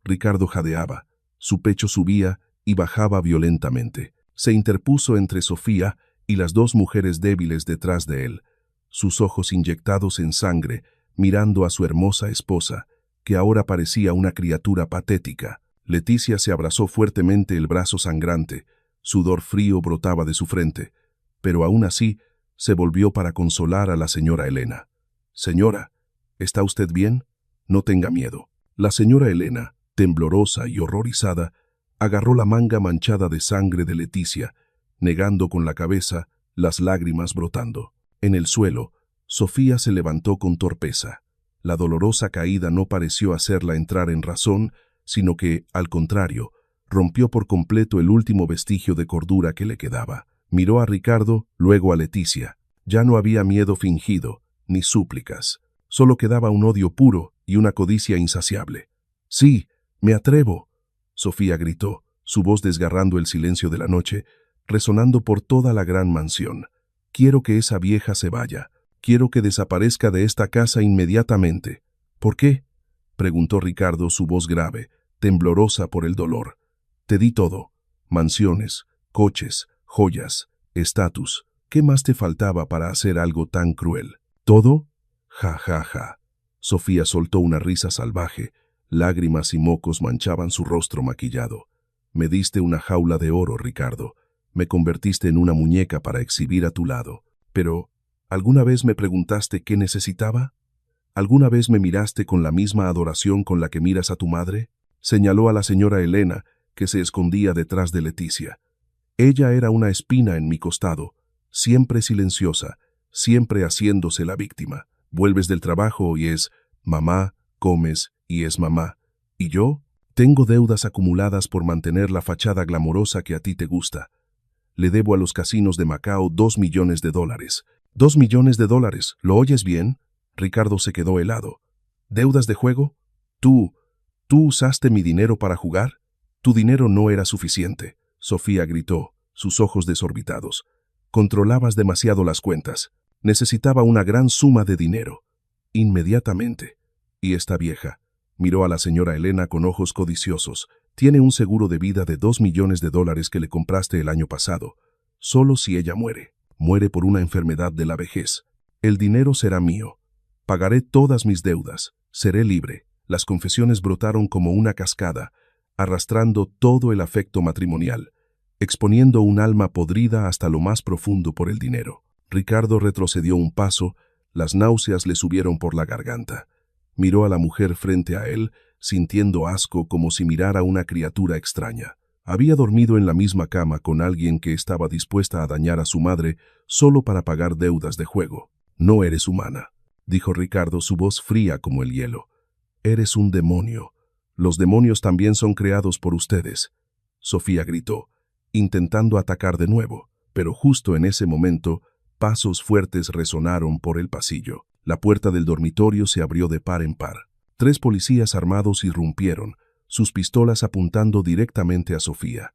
Ricardo jadeaba, su pecho subía y bajaba violentamente. Se interpuso entre Sofía y las dos mujeres débiles detrás de él, sus ojos inyectados en sangre, mirando a su hermosa esposa, que ahora parecía una criatura patética. Leticia se abrazó fuertemente el brazo sangrante, sudor frío brotaba de su frente, pero aún así se volvió para consolar a la señora Elena. «Señora, ¿está usted bien? No tenga miedo». La señora Elena, temblorosa y horrorizada, agarró la manga manchada de sangre de Leticia, negando con la cabeza, las lágrimas brotando. En el suelo, Sofía se levantó con torpeza. La dolorosa caída no pareció hacerla entrar en razón, sino que, al contrario, rompió por completo el último vestigio de cordura que le quedaba. Miró a Ricardo, luego a Leticia. Ya no había miedo fingido, ni súplicas. Solo quedaba un odio puro y una codicia insaciable. «Sí, me atrevo», Sofía gritó, su voz desgarrando el silencio de la noche, resonando por toda la gran mansión. «Quiero que esa vieja se vaya. Quiero que desaparezca de esta casa inmediatamente». «¿Por qué?», preguntó Ricardo, su voz grave, temblorosa por el dolor. «Te di todo. Mansiones, coches, joyas, estatus. ¿Qué más te faltaba para hacer algo tan cruel? ¿Todo?». «Ja, ja, ja». Sofía soltó una risa salvaje. Lágrimas y mocos manchaban su rostro maquillado. «Me diste una jaula de oro, Ricardo. Me convertiste en una muñeca para exhibir a tu lado. Pero, ¿alguna vez me preguntaste qué necesitaba? ¿Alguna vez me miraste con la misma adoración con la que miras a tu madre?». Señaló a la señora Elena, que se escondía detrás de Leticia. «Ella era una espina en mi costado, siempre silenciosa, siempre haciéndose la víctima. Vuelves del trabajo y es mamá, comes y es mamá. ¿Y yo? Tengo deudas acumuladas por mantener la fachada glamorosa que a ti te gusta. Le debo a los casinos de Macao $2 millones. $2 millones, ¿lo oyes bien?». Ricardo se quedó helado. «¿Deudas de juego? ¿Tú usaste mi dinero para jugar? Tu dinero no era suficiente», Sofía gritó, sus ojos desorbitados. «Controlabas demasiado las cuentas. Necesitaba una gran suma de dinero. Inmediatamente. Y esta vieja», miró a la señora Elena con ojos codiciosos, «tiene un seguro de vida de $2 millones que le compraste el año pasado. Solo si ella muere por una enfermedad de la vejez. El dinero será mío. Pagaré todas mis deudas. Seré libre». Las confesiones brotaron como una cascada, arrastrando todo el afecto matrimonial, exponiendo un alma podrida hasta lo más profundo por el dinero. Ricardo retrocedió un paso, las náuseas le subieron por la garganta. Miró a la mujer frente a él, sintiendo asco como si mirara a una criatura extraña. Había dormido en la misma cama con alguien que estaba dispuesta a dañar a su madre solo para pagar deudas de juego. «No eres humana», dijo Ricardo, su voz fría como el hielo. «Eres un demonio. Los demonios también son creados por ustedes». Sofía gritó, intentando atacar de nuevo, pero justo en ese momento, pasos fuertes resonaron por el pasillo. La puerta del dormitorio se abrió de par en par. 3 policías armados irrumpieron, sus pistolas apuntando directamente a Sofía.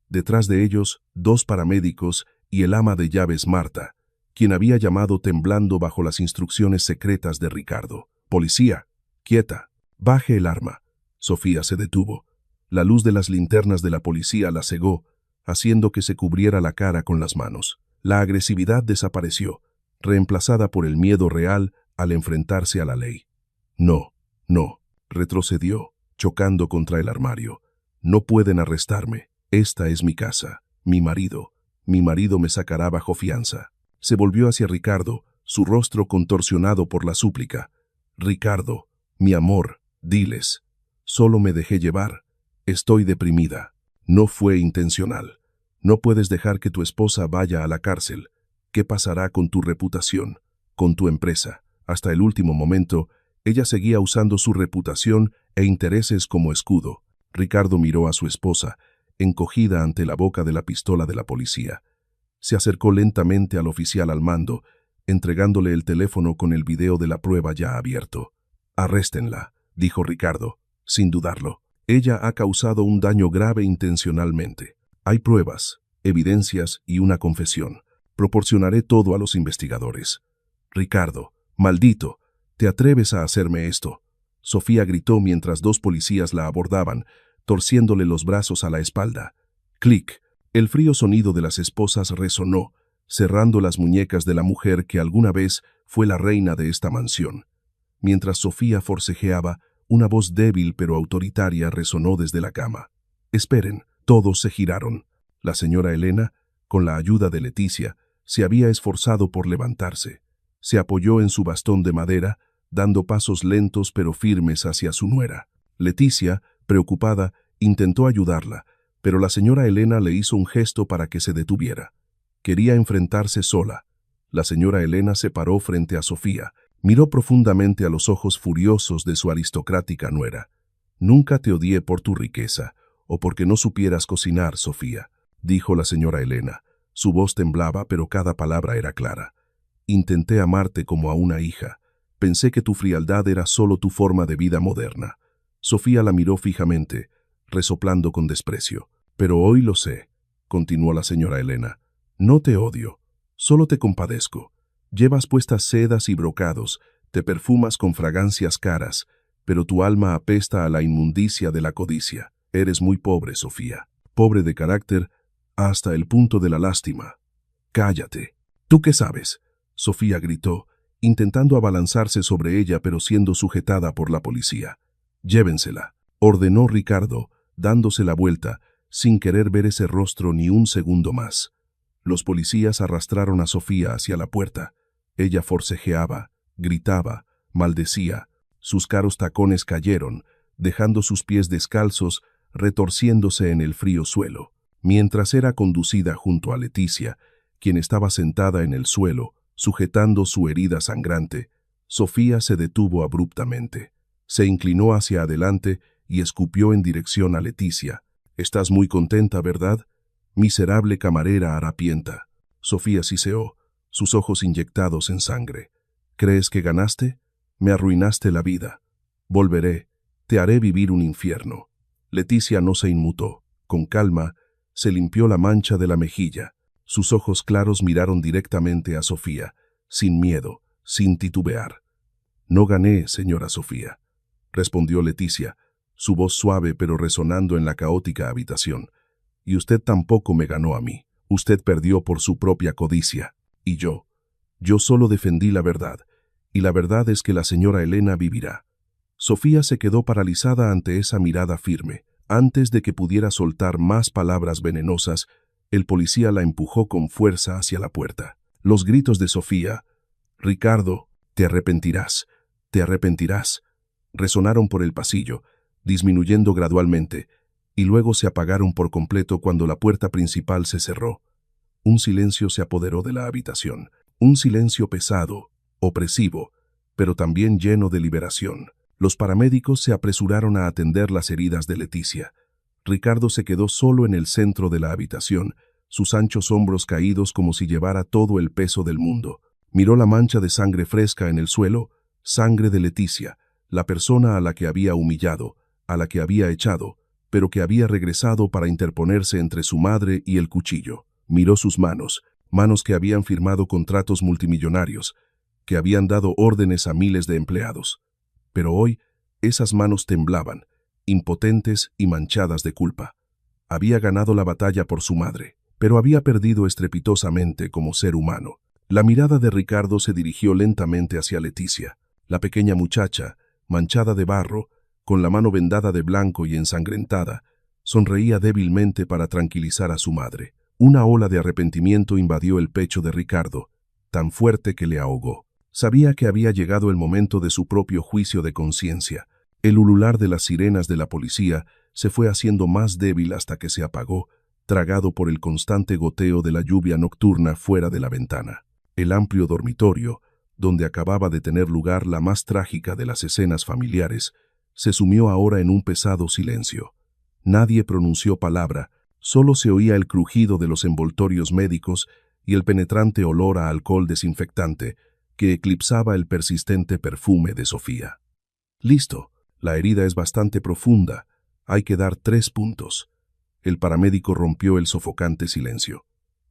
Detrás de ellos, 2 paramédicos y el ama de llaves Marta, quien había llamado temblando bajo las instrucciones secretas de Ricardo. «Policía, quieta, baje el arma». Sofía se detuvo. La luz de las linternas de la policía la cegó, haciendo que se cubriera la cara con las manos. La agresividad desapareció, reemplazada por el miedo real al enfrentarse a la ley. «No, no», retrocedió, chocando contra el armario. «No pueden arrestarme. Esta es mi casa, mi marido. Mi marido me sacará bajo fianza». Se volvió hacia Ricardo, su rostro contorsionado por la súplica. «Ricardo, mi amor, diles. Solo me dejé llevar. Estoy deprimida. No fue intencional. No puedes dejar que tu esposa vaya a la cárcel. ¿Qué pasará con tu reputación, con tu empresa?» Hasta el último momento, ella seguía usando su reputación e intereses como escudo. Ricardo miró a su esposa, encogida ante la boca de la pistola de la policía. Se acercó lentamente al oficial al mando, entregándole el teléfono con el video de la prueba ya abierto. «Arréstenla», dijo Ricardo, sin dudarlo. «Ella ha causado un daño grave intencionalmente. Hay pruebas, evidencias y una confesión. Proporcionaré todo a los investigadores». «Ricardo, maldito, ¿te atreves a hacerme esto?». Sofía gritó mientras 2 policías la abordaban, torciéndole los brazos a la espalda. Clic. El frío sonido de las esposas resonó, cerrando las muñecas de la mujer que alguna vez fue la reina de esta mansión. Mientras Sofía forcejeaba, una voz débil pero autoritaria resonó desde la cama. «Esperen». Todos se giraron. La señora Elena, con la ayuda de Leticia, se había esforzado por levantarse. Se apoyó en su bastón de madera, dando pasos lentos pero firmes hacia su nuera. Leticia, preocupada, intentó ayudarla, pero la señora Elena le hizo un gesto para que se detuviera. Quería enfrentarse sola. La señora Elena se paró frente a Sofía, miró profundamente a los ojos furiosos de su aristocrática nuera. «Nunca te odié por tu riqueza, o porque no supieras cocinar, Sofía», dijo la señora Elena. Su voz temblaba, pero cada palabra era clara. «Intenté amarte como a una hija. Pensé que tu frialdad era solo tu forma de vida moderna». Sofía la miró fijamente, resoplando con desprecio. «Pero hoy lo sé», continuó la señora Elena. «No te odio, solo te compadezco. Llevas puestas sedas y brocados, te perfumas con fragancias caras, pero tu alma apesta a la inmundicia de la codicia. Eres muy pobre, Sofía, pobre de carácter hasta el punto de la lástima». «Cállate». «¿Tú qué sabes?», Sofía gritó, intentando abalanzarse sobre ella pero siendo sujetada por la policía. «Llévensela», ordenó Ricardo, dándose la vuelta, sin querer ver ese rostro ni un segundo más. Los policías arrastraron a Sofía hacia la puerta. Ella forcejeaba, gritaba, maldecía. Sus caros tacones cayeron, dejando sus pies descalzos, retorciéndose en el frío suelo. Mientras era conducida junto a Leticia, quien estaba sentada en el suelo, sujetando su herida sangrante, Sofía se detuvo abruptamente. Se inclinó hacia adelante y escupió en dirección a Leticia. «Estás muy contenta, ¿verdad? Miserable camarera harapienta». Sofía siseó, sus ojos inyectados en sangre. «¿Crees que ganaste? Me arruinaste la vida. Volveré, te haré vivir un infierno». Leticia no se inmutó. Con calma, se limpió la mancha de la mejilla. Sus ojos claros miraron directamente a Sofía, sin miedo, sin titubear. «No gané, señora Sofía», respondió Leticia, su voz suave pero resonando en la caótica habitación. «Y usted tampoco me ganó a mí. Usted perdió por su propia codicia. Y yo solo defendí la verdad, y la verdad es que la señora Elena vivirá». Sofía se quedó paralizada ante esa mirada firme. Antes de que pudiera soltar más palabras venenosas, el policía la empujó con fuerza hacia la puerta. Los gritos de Sofía, «Ricardo, te arrepentirás, resonaron por el pasillo, disminuyendo gradualmente, y luego se apagaron por completo cuando la puerta principal se cerró. Un silencio se apoderó de la habitación, un silencio pesado, opresivo, pero también lleno de liberación. Los paramédicos se apresuraron a atender las heridas de Leticia. Ricardo se quedó solo en el centro de la habitación, sus anchos hombros caídos como si llevara todo el peso del mundo. Miró la mancha de sangre fresca en el suelo, sangre de Leticia, la persona a la que había humillado, a la que había echado, pero que había regresado para interponerse entre su madre y el cuchillo. Miró sus manos, manos que habían firmado contratos multimillonarios, que habían dado órdenes a miles de empleados. Pero hoy, esas manos temblaban, impotentes y manchadas de culpa. Había ganado la batalla por su madre, pero había perdido estrepitosamente como ser humano. La mirada de Ricardo se dirigió lentamente hacia Leticia, la pequeña muchacha, manchada de barro, con la mano vendada de blanco y ensangrentada, sonreía débilmente para tranquilizar a su madre. Una ola de arrepentimiento invadió el pecho de Ricardo, tan fuerte que le ahogó. Sabía que había llegado el momento de su propio juicio de conciencia. El ulular de las sirenas de la policía se fue haciendo más débil hasta que se apagó, tragado por el constante goteo de la lluvia nocturna fuera de la ventana. El amplio dormitorio, donde acababa de tener lugar la más trágica de las escenas familiares, se sumió ahora en un pesado silencio. Nadie pronunció palabra, solo se oía el crujido de los envoltorios médicos y el penetrante olor a alcohol desinfectante que eclipsaba el persistente perfume de Sofía. Listo, la herida es bastante profunda, hay que dar 3 puntos. El paramédico rompió el sofocante silencio.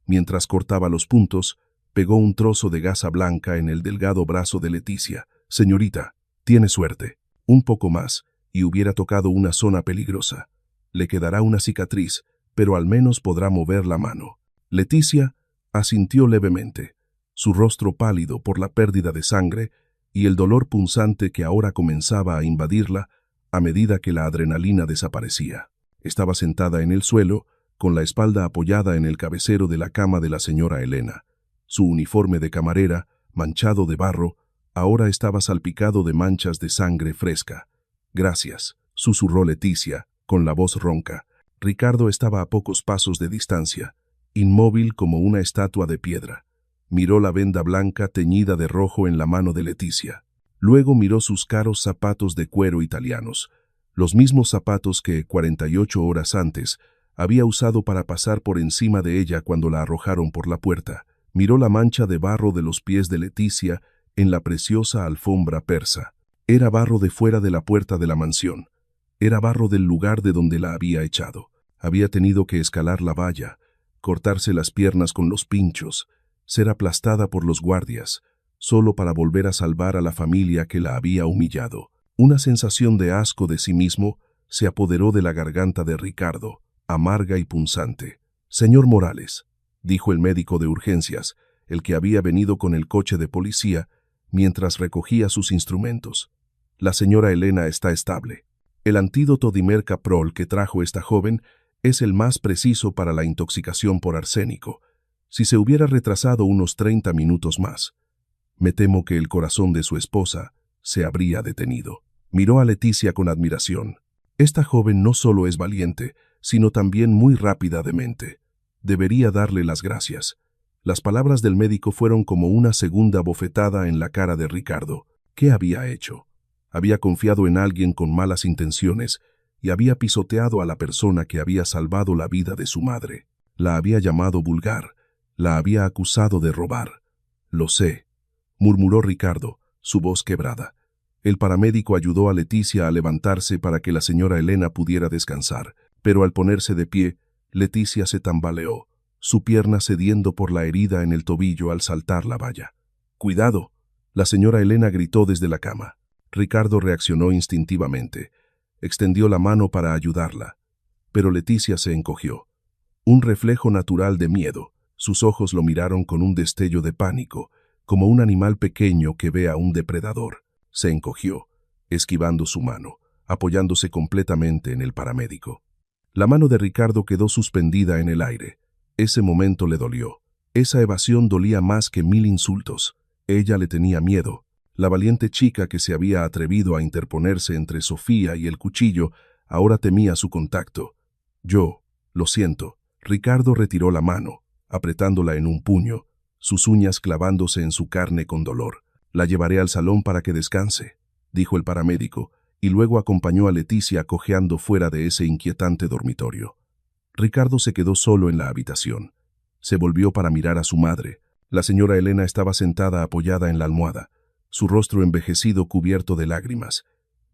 Mientras cortaba los puntos, pegó un trozo de gasa blanca en el delgado brazo de Leticia. Señorita, tiene suerte. Un poco más, y hubiera tocado una zona peligrosa. Le quedará una cicatriz, pero al menos podrá mover la mano. Leticia asintió levemente, su rostro pálido por la pérdida de sangre y el dolor punzante que ahora comenzaba a invadirla a medida que la adrenalina desaparecía. Estaba sentada en el suelo, con la espalda apoyada en el cabecero de la cama de la señora Elena. Su uniforme de camarera, manchado de barro, ahora estaba salpicado de manchas de sangre fresca. «Gracias», susurró Leticia, con la voz ronca. Ricardo estaba a pocos pasos de distancia, inmóvil como una estatua de piedra. Miró la venda blanca teñida de rojo en la mano de Leticia. Luego miró sus caros zapatos de cuero italianos, los mismos zapatos que 48 horas antes había usado para pasar por encima de ella cuando la arrojaron por la puerta. Miró la mancha de barro de los pies de Leticia en la preciosa alfombra persa. Era barro de fuera de la puerta de la mansión. Era barro del lugar de donde la había echado. Había tenido que escalar la valla, cortarse las piernas con los pinchos, ser aplastada por los guardias, solo para volver a salvar a la familia que la había humillado. Una sensación de asco de sí mismo se apoderó de la garganta de Ricardo, amarga y punzante. «Señor Morales», dijo el médico de urgencias, el que había venido con el coche de policía, mientras recogía sus instrumentos. «La señora Elena está estable. El antídoto dimercaprol que trajo esta joven es el más preciso para la intoxicación por arsénico. Si se hubiera retrasado unos 30 minutos más, me temo que el corazón de su esposa se habría detenido». Miró a Leticia con admiración. Esta joven no solo es valiente, sino también muy rápida de mente. Debería darle las gracias. Las palabras del médico fueron como una segunda bofetada en la cara de Ricardo. ¿Qué había hecho? Había confiado en alguien con malas intenciones y había pisoteado a la persona que había salvado la vida de su madre. La había llamado vulgar, la había acusado de robar. «Lo sé», murmuró Ricardo, su voz quebrada. El paramédico ayudó a Leticia a levantarse para que la señora Elena pudiera descansar, pero al ponerse de pie, Leticia se tambaleó, su pierna cediendo por la herida en el tobillo al saltar la valla. «¡Cuidado!», la señora Elena gritó desde la cama. Ricardo reaccionó instintivamente. Extendió la mano para ayudarla, pero Leticia se encogió. Un reflejo natural de miedo. Sus ojos lo miraron con un destello de pánico, como un animal pequeño que ve a un depredador. Se encogió, esquivando su mano, apoyándose completamente en el paramédico. La mano de Ricardo quedó suspendida en el aire. Ese momento le dolió. Esa evasión dolía más que 1000 insultos. Ella le tenía miedo. La valiente chica que se había atrevido a interponerse entre Sofía y el cuchillo ahora temía su contacto. Lo siento. Ricardo retiró la mano, apretándola en un puño, sus uñas clavándose en su carne con dolor. La llevaré al salón para que descanse, dijo el paramédico, y luego acompañó a Leticia cojeando fuera de ese inquietante dormitorio. Ricardo se quedó solo en la habitación. Se volvió para mirar a su madre. La señora Elena estaba sentada apoyada en la almohada, su rostro envejecido cubierto de lágrimas.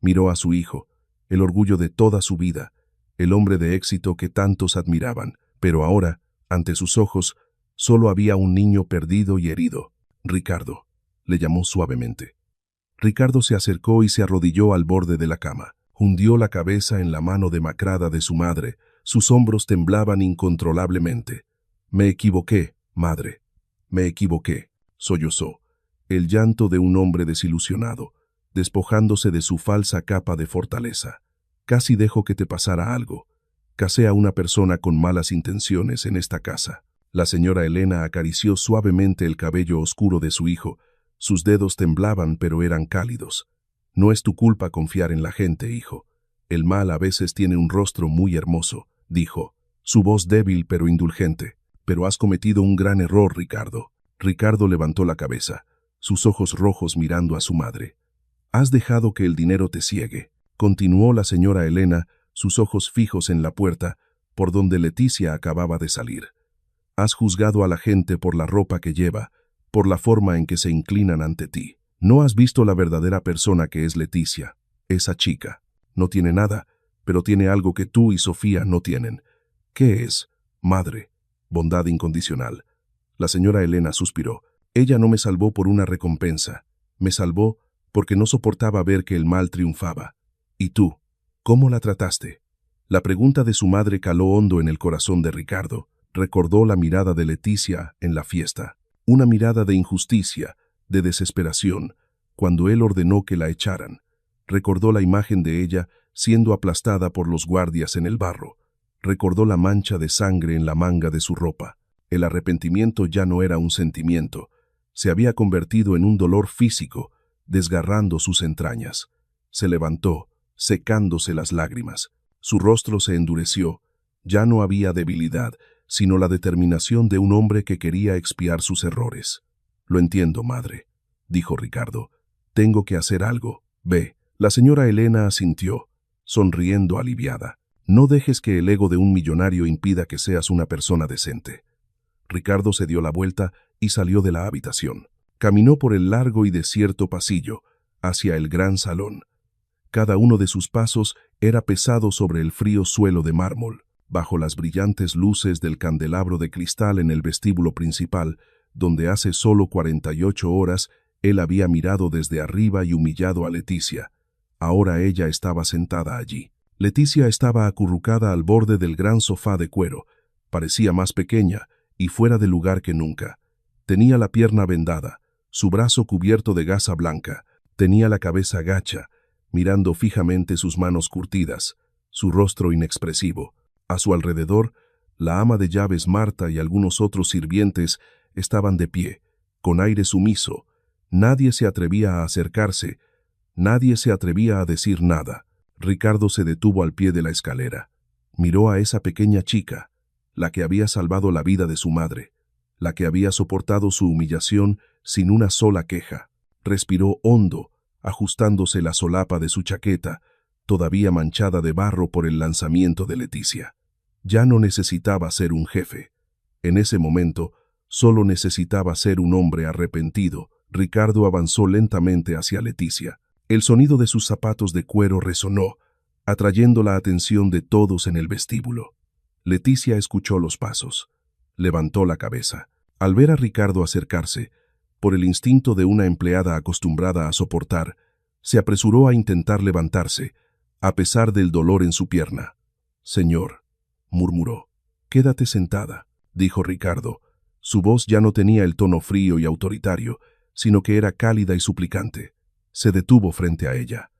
Miró a su hijo, el orgullo de toda su vida, el hombre de éxito que tantos admiraban, pero ahora, ante sus ojos, solo había un niño perdido y herido. Ricardo, le llamó suavemente. Ricardo se acercó y se arrodilló al borde de la cama. Hundió la cabeza en la mano demacrada de su madre. Sus hombros temblaban incontrolablemente. Me equivoqué, madre. Me equivoqué, sollozó. El llanto de un hombre desilusionado, despojándose de su falsa capa de fortaleza. Casi dejo que te pasara algo. Casé a una persona con malas intenciones en esta casa. La señora Elena acarició suavemente el cabello oscuro de su hijo. Sus dedos temblaban, pero eran cálidos. No es tu culpa confiar en la gente, hijo. El mal a veces tiene un rostro muy hermoso, dijo, su voz débil pero indulgente. Pero has cometido un gran error, Ricardo. Ricardo levantó la cabeza, sus ojos rojos mirando a su madre. Has dejado que el dinero te ciegue, continuó la señora Elena, sus ojos fijos en la puerta, por donde Leticia acababa de salir. Has juzgado a la gente por la ropa que lleva, por la forma en que se inclinan ante ti. No has visto la verdadera persona que es Leticia. Esa chica no tiene nada, pero tiene algo que tú y Sofía no tienen. ¿Qué es? Madre. Bondad incondicional. La señora Elena suspiró. Ella no me salvó por una recompensa. Me salvó porque no soportaba ver que el mal triunfaba. ¿Y tú? ¿Cómo la trataste? La pregunta de su madre caló hondo en el corazón de Ricardo. Recordó la mirada de Leticia en la fiesta. Una mirada de injusticia, de desesperación, cuando él ordenó que la echaran. Recordó la imagen de ella siendo aplastada por los guardias en el barro. Recordó la mancha de sangre en la manga de su ropa. El arrepentimiento ya no era un sentimiento. Se había convertido en un dolor físico, desgarrando sus entrañas. Se levantó, secándose las lágrimas. Su rostro se endureció. Ya no había debilidad, sino la determinación de un hombre que quería expiar sus errores. Lo entiendo, madre, dijo Ricardo. Tengo que hacer algo. Ve. La señora Elena asintió, sonriendo aliviada. No dejes que el ego de un millonario impida que seas una persona decente. Ricardo se dio la vuelta y salió de la habitación. Caminó por el largo y desierto pasillo, hacia el gran salón. Cada uno de sus pasos era pesado sobre el frío suelo de mármol, bajo las brillantes luces del candelabro de cristal en el vestíbulo principal, donde hace solo 48 horas él había mirado desde arriba y humillado a Leticia. Ahora ella estaba sentada allí. Leticia estaba acurrucada al borde del gran sofá de cuero. Parecía más pequeña y fuera de lugar que nunca. Tenía la pierna vendada, su brazo cubierto de gasa blanca, tenía la cabeza gacha, mirando fijamente sus manos curtidas, su rostro inexpresivo. A su alrededor, la ama de llaves Marta y algunos otros sirvientes estaban de pie, con aire sumiso. Nadie se atrevía a acercarse, nadie se atrevía a decir nada. Ricardo se detuvo al pie de la escalera. Miró a esa pequeña chica, la que había salvado la vida de su madre, la que había soportado su humillación sin una sola queja. Respiró hondo, ajustándose la solapa de su chaqueta, todavía manchada de barro por el lanzamiento de Leticia. Ya no necesitaba ser un jefe. En ese momento, solo necesitaba ser un hombre arrepentido. Ricardo avanzó lentamente hacia Leticia. El sonido de sus zapatos de cuero resonó, atrayendo la atención de todos en el vestíbulo. Leticia escuchó los pasos. Levantó la cabeza. Al ver a Ricardo acercarse, por el instinto de una empleada acostumbrada a soportar, se apresuró a intentar levantarse, a pesar del dolor en su pierna. «Señor», murmuró. «Quédate sentada», dijo Ricardo. Su voz ya no tenía el tono frío y autoritario, sino que era cálida y suplicante. Se detuvo frente a ella.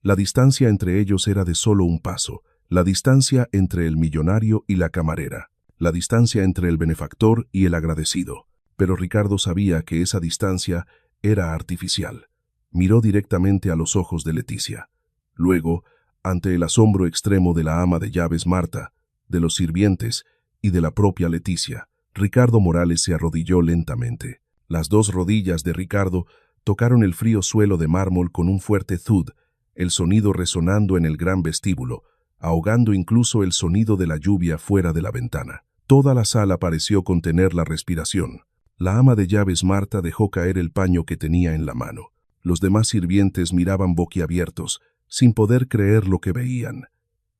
La distancia entre ellos era de solo un paso. La distancia entre el millonario y la camarera. La distancia entre el benefactor y el agradecido. Pero Ricardo sabía que esa distancia era artificial. Miró directamente a los ojos de Leticia. Luego, ante el asombro extremo de la ama de llaves Marta, de los sirvientes y de la propia Leticia, Ricardo Morales se arrodilló lentamente. Las dos rodillas de Ricardo tocaron el frío suelo de mármol con un fuerte thud, el sonido resonando en el gran vestíbulo, ahogando incluso el sonido de la lluvia fuera de la ventana. Toda la sala pareció contener la respiración. La ama de llaves Marta dejó caer el paño que tenía en la mano. Los demás sirvientes miraban boquiabiertos, sin poder creer lo que veían.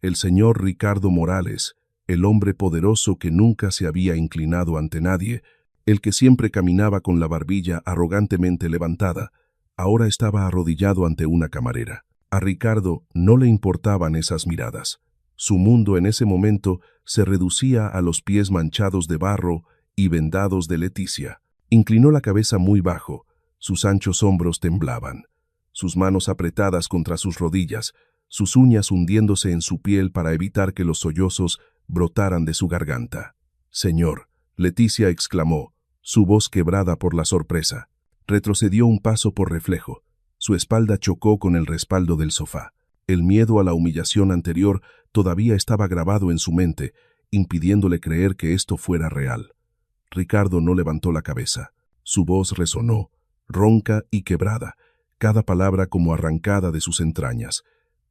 El señor Ricardo Morales, el hombre poderoso que nunca se había inclinado ante nadie, el que siempre caminaba con la barbilla arrogantemente levantada, ahora estaba arrodillado ante una camarera. A Ricardo no le importaban esas miradas. Su mundo en ese momento se reducía a los pies manchados de barro y vendados de Leticia. Inclinó la cabeza muy bajo, sus anchos hombros temblaban, sus manos apretadas contra sus rodillas, sus uñas hundiéndose en su piel para evitar que los sollozos brotaran de su garganta. «Señor», Leticia exclamó, su voz quebrada por la sorpresa. Retrocedió un paso por reflejo. Su espalda chocó con el respaldo del sofá. El miedo a la humillación anterior todavía estaba grabado en su mente, impidiéndole creer que esto fuera real. Ricardo no levantó la cabeza. Su voz resonó, ronca y quebrada, cada palabra como arrancada de sus entrañas.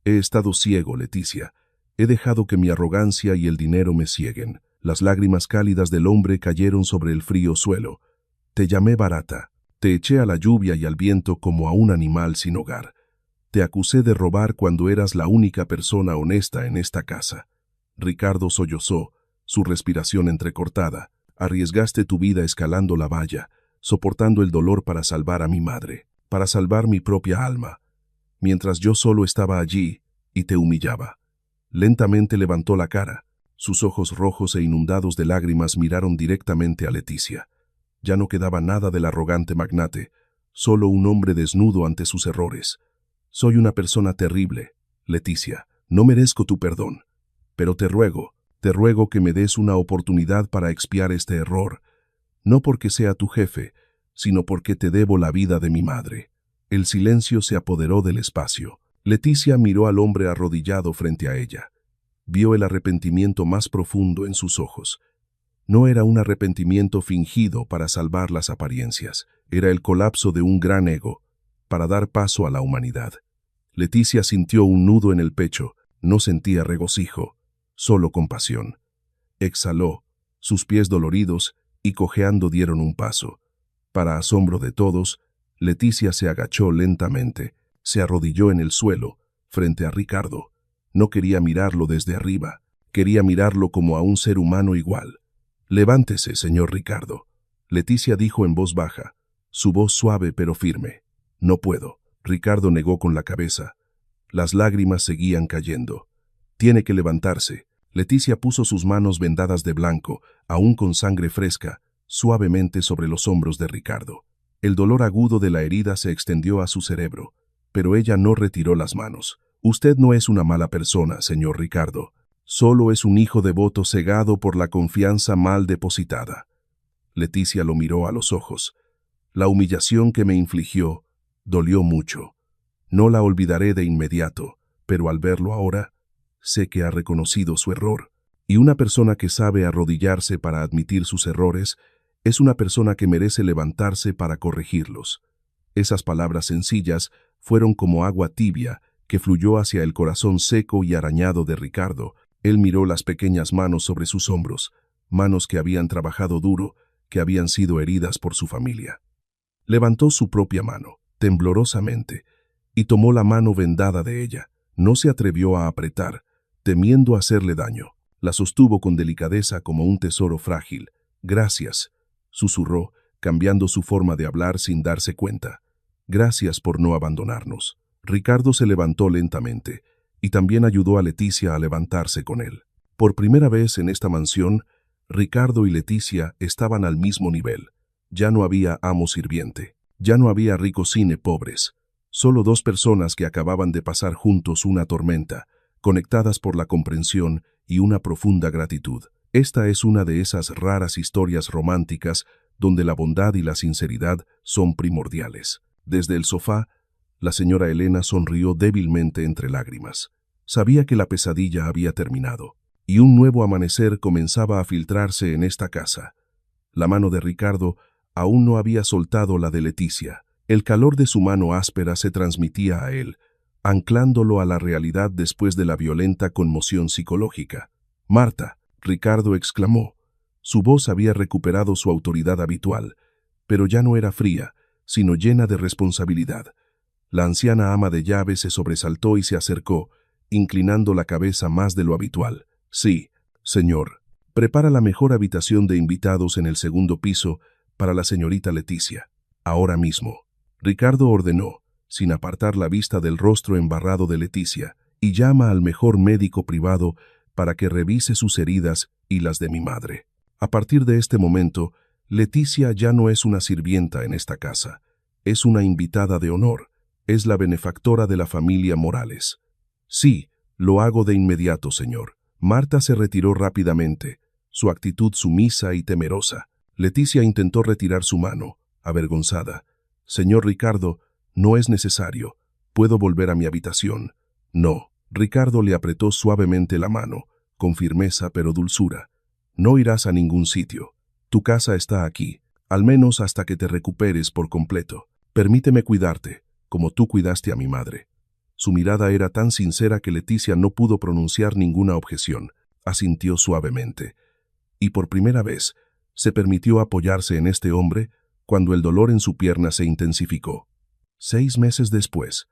«He estado ciego, Leticia. He dejado que mi arrogancia y el dinero me cieguen». Las lágrimas cálidas del hombre cayeron sobre el frío suelo. «Te llamé barata. Te eché a la lluvia y al viento como a un animal sin hogar. Te acusé de robar cuando eras la única persona honesta en esta casa». Ricardo sollozó, su respiración entrecortada. «Arriesgaste tu vida escalando la valla, soportando el dolor para salvar a mi madre, para salvar mi propia alma, mientras yo solo estaba allí y te humillaba». Lentamente levantó la cara. Sus ojos rojos e inundados de lágrimas miraron directamente a Leticia. Ya no quedaba nada del arrogante magnate, solo un hombre desnudo ante sus errores. «Soy una persona terrible, Leticia. No merezco tu perdón. Pero te ruego que me des una oportunidad para expiar este error, no porque sea tu jefe, sino porque te debo la vida de mi madre». El silencio se apoderó del espacio. Leticia miró al hombre arrodillado frente a ella. Vio el arrepentimiento más profundo en sus ojos. No era un arrepentimiento fingido para salvar las apariencias, era el colapso de un gran ego, para dar paso a la humanidad. Leticia sintió un nudo en el pecho, no sentía regocijo, solo compasión. Exhaló, sus pies doloridos y cojeando dieron un paso. Para asombro de todos, Leticia se agachó lentamente, se arrodilló en el suelo, frente a Ricardo. No quería mirarlo desde arriba, quería mirarlo como a un ser humano igual. «Levántese, señor Ricardo», Leticia dijo en voz baja, su voz suave pero firme. «No puedo». Ricardo negó con la cabeza. Las lágrimas seguían cayendo. «Tiene que levantarse». Leticia puso sus manos vendadas de blanco, aún con sangre fresca, suavemente sobre los hombros de Ricardo. El dolor agudo de la herida se extendió a su cerebro, pero ella no retiró las manos. «Usted no es una mala persona, señor Ricardo. Solo es un hijo devoto cegado por la confianza mal depositada». Leticia lo miró a los ojos. «La humillación que me infligió dolió mucho. No la olvidaré de inmediato, pero al verlo ahora, sé que ha reconocido su error. Y una persona que sabe arrodillarse para admitir sus errores es una persona que merece levantarse para corregirlos». Esas palabras sencillas fueron como agua tibia que fluyó hacia el corazón seco y arañado de Ricardo. Él miró las pequeñas manos sobre sus hombros, manos que habían trabajado duro, que habían sido heridas por su familia. Levantó su propia mano, temblorosamente, y tomó la mano vendada de ella. No se atrevió a apretar, temiendo hacerle daño. La sostuvo con delicadeza como un tesoro frágil. «Gracias», susurró, cambiando su forma de hablar sin darse cuenta. «Gracias por no abandonarnos». Ricardo se levantó lentamente y también ayudó a Leticia a levantarse con él. Por primera vez en esta mansión, Ricardo y Leticia estaban al mismo nivel. Ya no había amo sirviente, ya no había ricos cine pobres, solo dos personas que acababan de pasar juntos una tormenta, conectadas por la comprensión y una profunda gratitud. Esta es una de esas raras historias románticas donde la bondad y la sinceridad son primordiales. Desde el sofá, la señora Elena sonrió débilmente entre lágrimas. Sabía que la pesadilla había terminado, y un nuevo amanecer comenzaba a filtrarse en esta casa. La mano de Ricardo aún no había soltado la de Leticia. El calor de su mano áspera se transmitía a él, anclándolo a la realidad después de la violenta conmoción psicológica. «Marta», Ricardo exclamó. Su voz había recuperado su autoridad habitual, pero ya no era fría, sino llena de responsabilidad. La anciana ama de llaves se sobresaltó y se acercó, inclinando la cabeza más de lo habitual. «Sí, señor. Prepara la mejor habitación de invitados en el segundo piso para la señorita Leticia. Ahora mismo». Ricardo ordenó, sin apartar la vista del rostro embarrado de Leticia, «y llama al mejor médico privado para que revise sus heridas y las de mi madre». A partir de este momento, Leticia ya no es una sirvienta en esta casa. Es una invitada de honor. Es la benefactora de la familia Morales. «Sí, lo hago de inmediato, señor». Marta se retiró rápidamente, su actitud sumisa y temerosa. Leticia intentó retirar su mano, avergonzada. «Señor Ricardo, no es necesario. Puedo volver a mi habitación». «No». Ricardo le apretó suavemente la mano, con firmeza pero dulzura. «No irás a ningún sitio. Tu casa está aquí, al menos hasta que te recuperes por completo. Permíteme cuidarte, como tú cuidaste a mi madre». Su mirada era tan sincera que Leticia no pudo pronunciar ninguna objeción. Asintió suavemente. Y por primera vez, se permitió apoyarse en este hombre cuando el dolor en su pierna se intensificó. 6 meses después,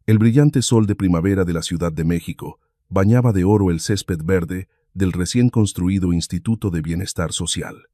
el brillante sol de primavera de la Ciudad de México bañaba de oro el césped verde del recién construido Instituto de Bienestar Social.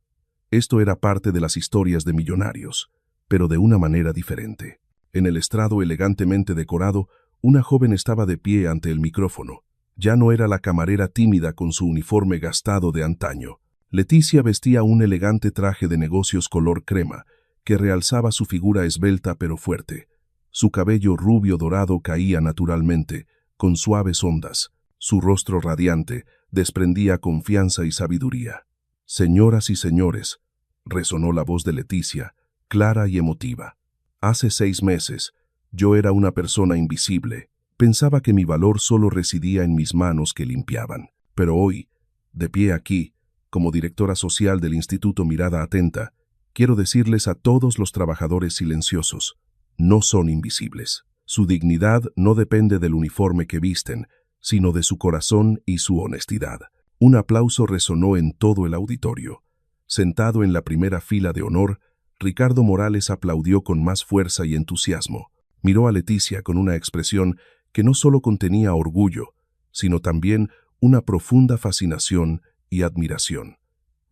Esto era parte de las historias de millonarios, pero de una manera diferente. En el estrado elegantemente decorado, una joven estaba de pie ante el micrófono. Ya no era la camarera tímida con su uniforme gastado de antaño. Leticia vestía un elegante traje de negocios color crema, que realzaba su figura esbelta pero fuerte. Su cabello rubio dorado caía naturalmente, con suaves ondas. Su rostro radiante desprendía confianza y sabiduría. «Señoras y señores», resonó la voz de Leticia, clara y emotiva. «Hace 6 meses, yo era una persona invisible. Pensaba que mi valor solo residía en mis manos que limpiaban. Pero hoy, de pie aquí, como directora social del Instituto Mirada Atenta, quiero decirles a todos los trabajadores silenciosos, no son invisibles. Su dignidad no depende del uniforme que visten, sino de su corazón y su honestidad». Un aplauso resonó en todo el auditorio. Sentado en la primera fila de honor, Ricardo Morales aplaudió con más fuerza y entusiasmo. Miró a Leticia con una expresión que no solo contenía orgullo, sino también una profunda fascinación y admiración.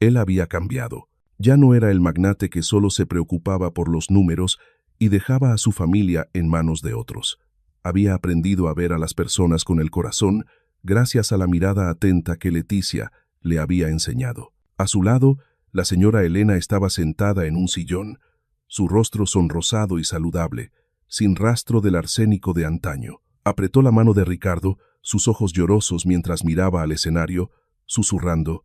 Él había cambiado. Ya no era el magnate que solo se preocupaba por los números y dejaba a su familia en manos de otros. Había aprendido a ver a las personas con el corazón gracias a la mirada atenta que Leticia le había enseñado. A su lado, la señora Elena estaba sentada en un sillón, su rostro sonrosado y saludable, sin rastro del arsénico de antaño. Apretó la mano de Ricardo, sus ojos llorosos mientras miraba al escenario, susurrando,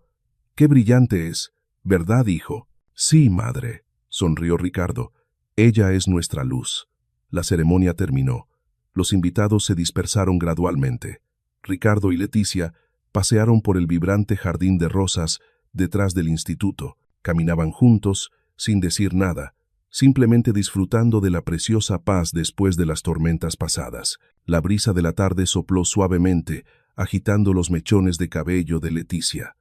«¡Qué brillante es! ¿Verdad, hijo?» «Sí, madre», sonrió Ricardo. «Ella es nuestra luz». La ceremonia terminó. Los invitados se dispersaron gradualmente. Ricardo y Leticia pasearon por el vibrante jardín de rosas detrás del instituto. Caminaban juntos, sin decir nada, simplemente disfrutando de la preciosa paz después de las tormentas pasadas. La brisa de la tarde sopló suavemente, agitando los mechones de cabello de Leticia.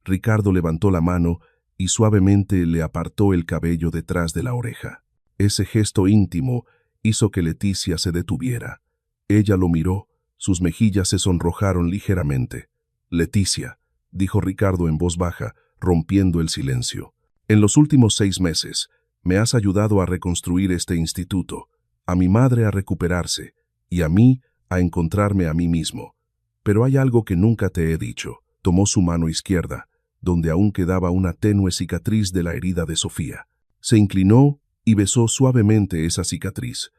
Ricardo levantó la mano y suavemente le apartó el cabello detrás de la oreja. Ese gesto íntimo hizo que Leticia se detuviera. Ella lo miró, sus mejillas se sonrojaron ligeramente. «Leticia», dijo Ricardo en voz baja, rompiendo el silencio. «En los últimos 6 meses, me has ayudado a reconstruir este instituto, a mi madre a recuperarse y a mí a encontrarme a mí mismo. Pero hay algo que nunca te he dicho». Tomó su mano izquierda, donde aún quedaba una tenue cicatriz de la herida de Sofía. Se inclinó y besó suavemente esa cicatriz,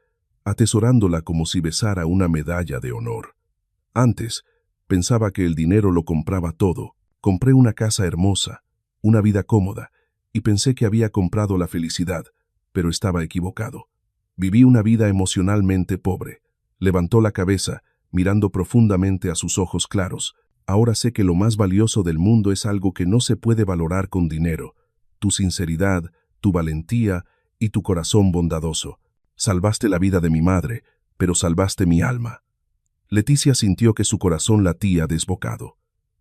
atesorándola como si besara una medalla de honor. «Antes, Pensaba que el dinero lo compraba todo. Compré una casa hermosa, una vida cómoda, y pensé que había comprado la felicidad, pero estaba equivocado. Viví una vida emocionalmente pobre. Levantó la cabeza, mirando profundamente a sus ojos claros. Ahora sé que lo más valioso del mundo es algo que no se puede valorar con dinero: tu sinceridad, tu valentía y tu corazón bondadoso. Salvaste la vida de mi madre, pero salvaste mi alma. Leticia sintió que su corazón latía desbocado.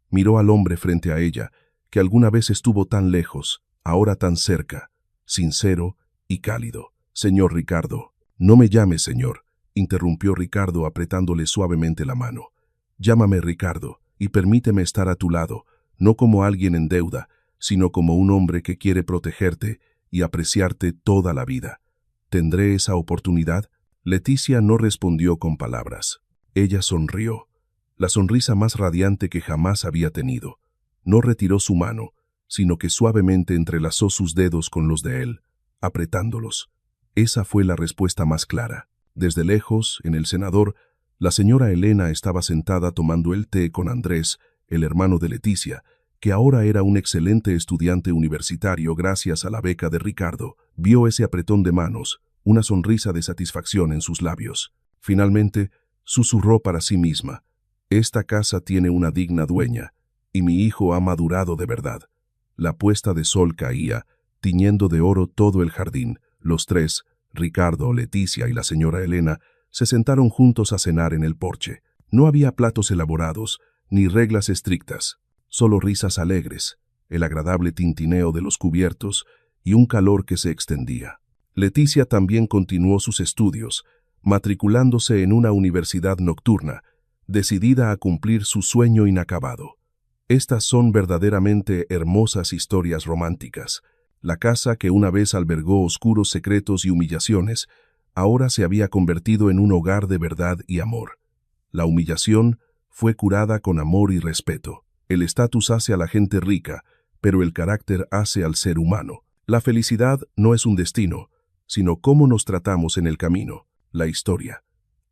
Miró al hombre frente a ella, que alguna vez estuvo tan lejos, ahora tan cerca, sincero y cálido. «Señor Ricardo». «No me llames señor», interrumpió Ricardo apretándole suavemente la mano. «Llámame Ricardo y permíteme estar a tu lado, no como alguien en deuda, sino como un hombre que quiere protegerte y apreciarte toda la vida. ¿Tendré esa oportunidad?». Leticia no respondió con palabras. Ella sonrió, la sonrisa más radiante que jamás había tenido. No retiró su mano, sino que suavemente entrelazó sus dedos con los de él, apretándolos. Esa fue la respuesta más clara. Desde lejos, en el cenador, la señora Elena estaba sentada tomando el té con Andrés, el hermano de Leticia, que ahora era un excelente estudiante universitario gracias a la beca de Ricardo. Vio ese apretón de manos, una sonrisa de satisfacción en sus labios. Finalmente, susurró para sí misma: «Esta casa tiene una digna dueña, y mi hijo ha madurado de verdad». La puesta de sol caía, tiñendo de oro todo el jardín. Los tres, Ricardo, Leticia y la señora Elena, se sentaron juntos a cenar en el porche. No había platos elaborados, ni reglas estrictas, solo risas alegres, el agradable tintineo de los cubiertos y un calor que se extendía. Leticia también continuó sus estudios, matriculándose en una universidad nocturna, decidida a cumplir su sueño inacabado. Estas son verdaderamente hermosas historias románticas. La casa que una vez albergó oscuros secretos y humillaciones, ahora se había convertido en un hogar de verdad y amor. La humillación fue curada con amor y respeto. El estatus hace a la gente rica, pero el carácter hace al ser humano. La felicidad no es un destino, sino cómo nos tratamos en el camino, la historia.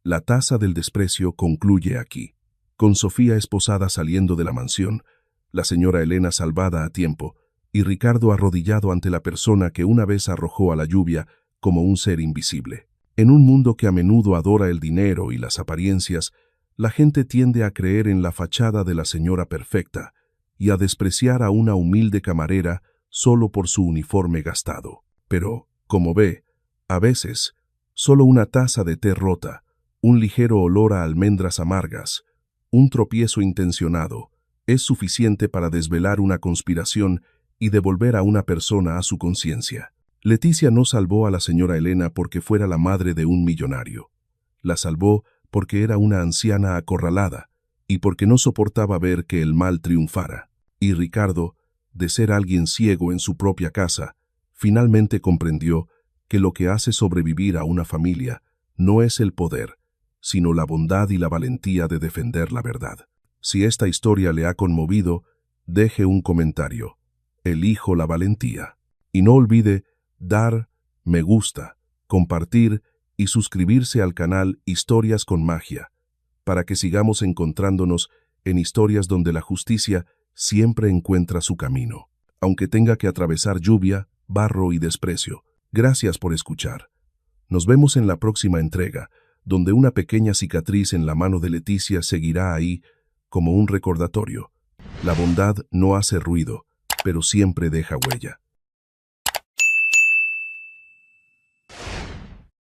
La taza del desprecio concluye aquí. Con Sofía esposada saliendo de la mansión, la señora Elena salvada a tiempo, y Ricardo arrodillado ante la persona que una vez arrojó a la lluvia como un ser invisible. En un mundo que a menudo adora el dinero y las apariencias, la gente tiende a creer en la fachada de la señora perfecta y a despreciar a una humilde camarera solo por su uniforme gastado. Pero, como ve, a veces, solo una taza de té rota, un ligero olor a almendras amargas, un tropiezo intencionado, es suficiente para desvelar una conspiración y devolver a una persona a su conciencia. Leticia no salvó a la señora Elena porque fuera la madre de un millonario. La salvó porque era una anciana acorralada y porque no soportaba ver que el mal triunfara. Y Ricardo, de ser alguien ciego en su propia casa, finalmente comprendió que lo que hace sobrevivir a una familia no es el poder, sino la bondad y la valentía de defender la verdad. Si esta historia le ha conmovido, deje un comentario. Elijo la valentía. Y no olvide dar me gusta, compartir y suscribirse al canal Historias con Magia, para que sigamos encontrándonos en historias donde la justicia siempre encuentra su camino, aunque tenga que atravesar lluvia, barro y desprecio. Gracias por escuchar. Nos vemos en la próxima entrega, donde una pequeña cicatriz en la mano de Leticia seguirá ahí como un recordatorio. La bondad no hace ruido, pero siempre deja huella.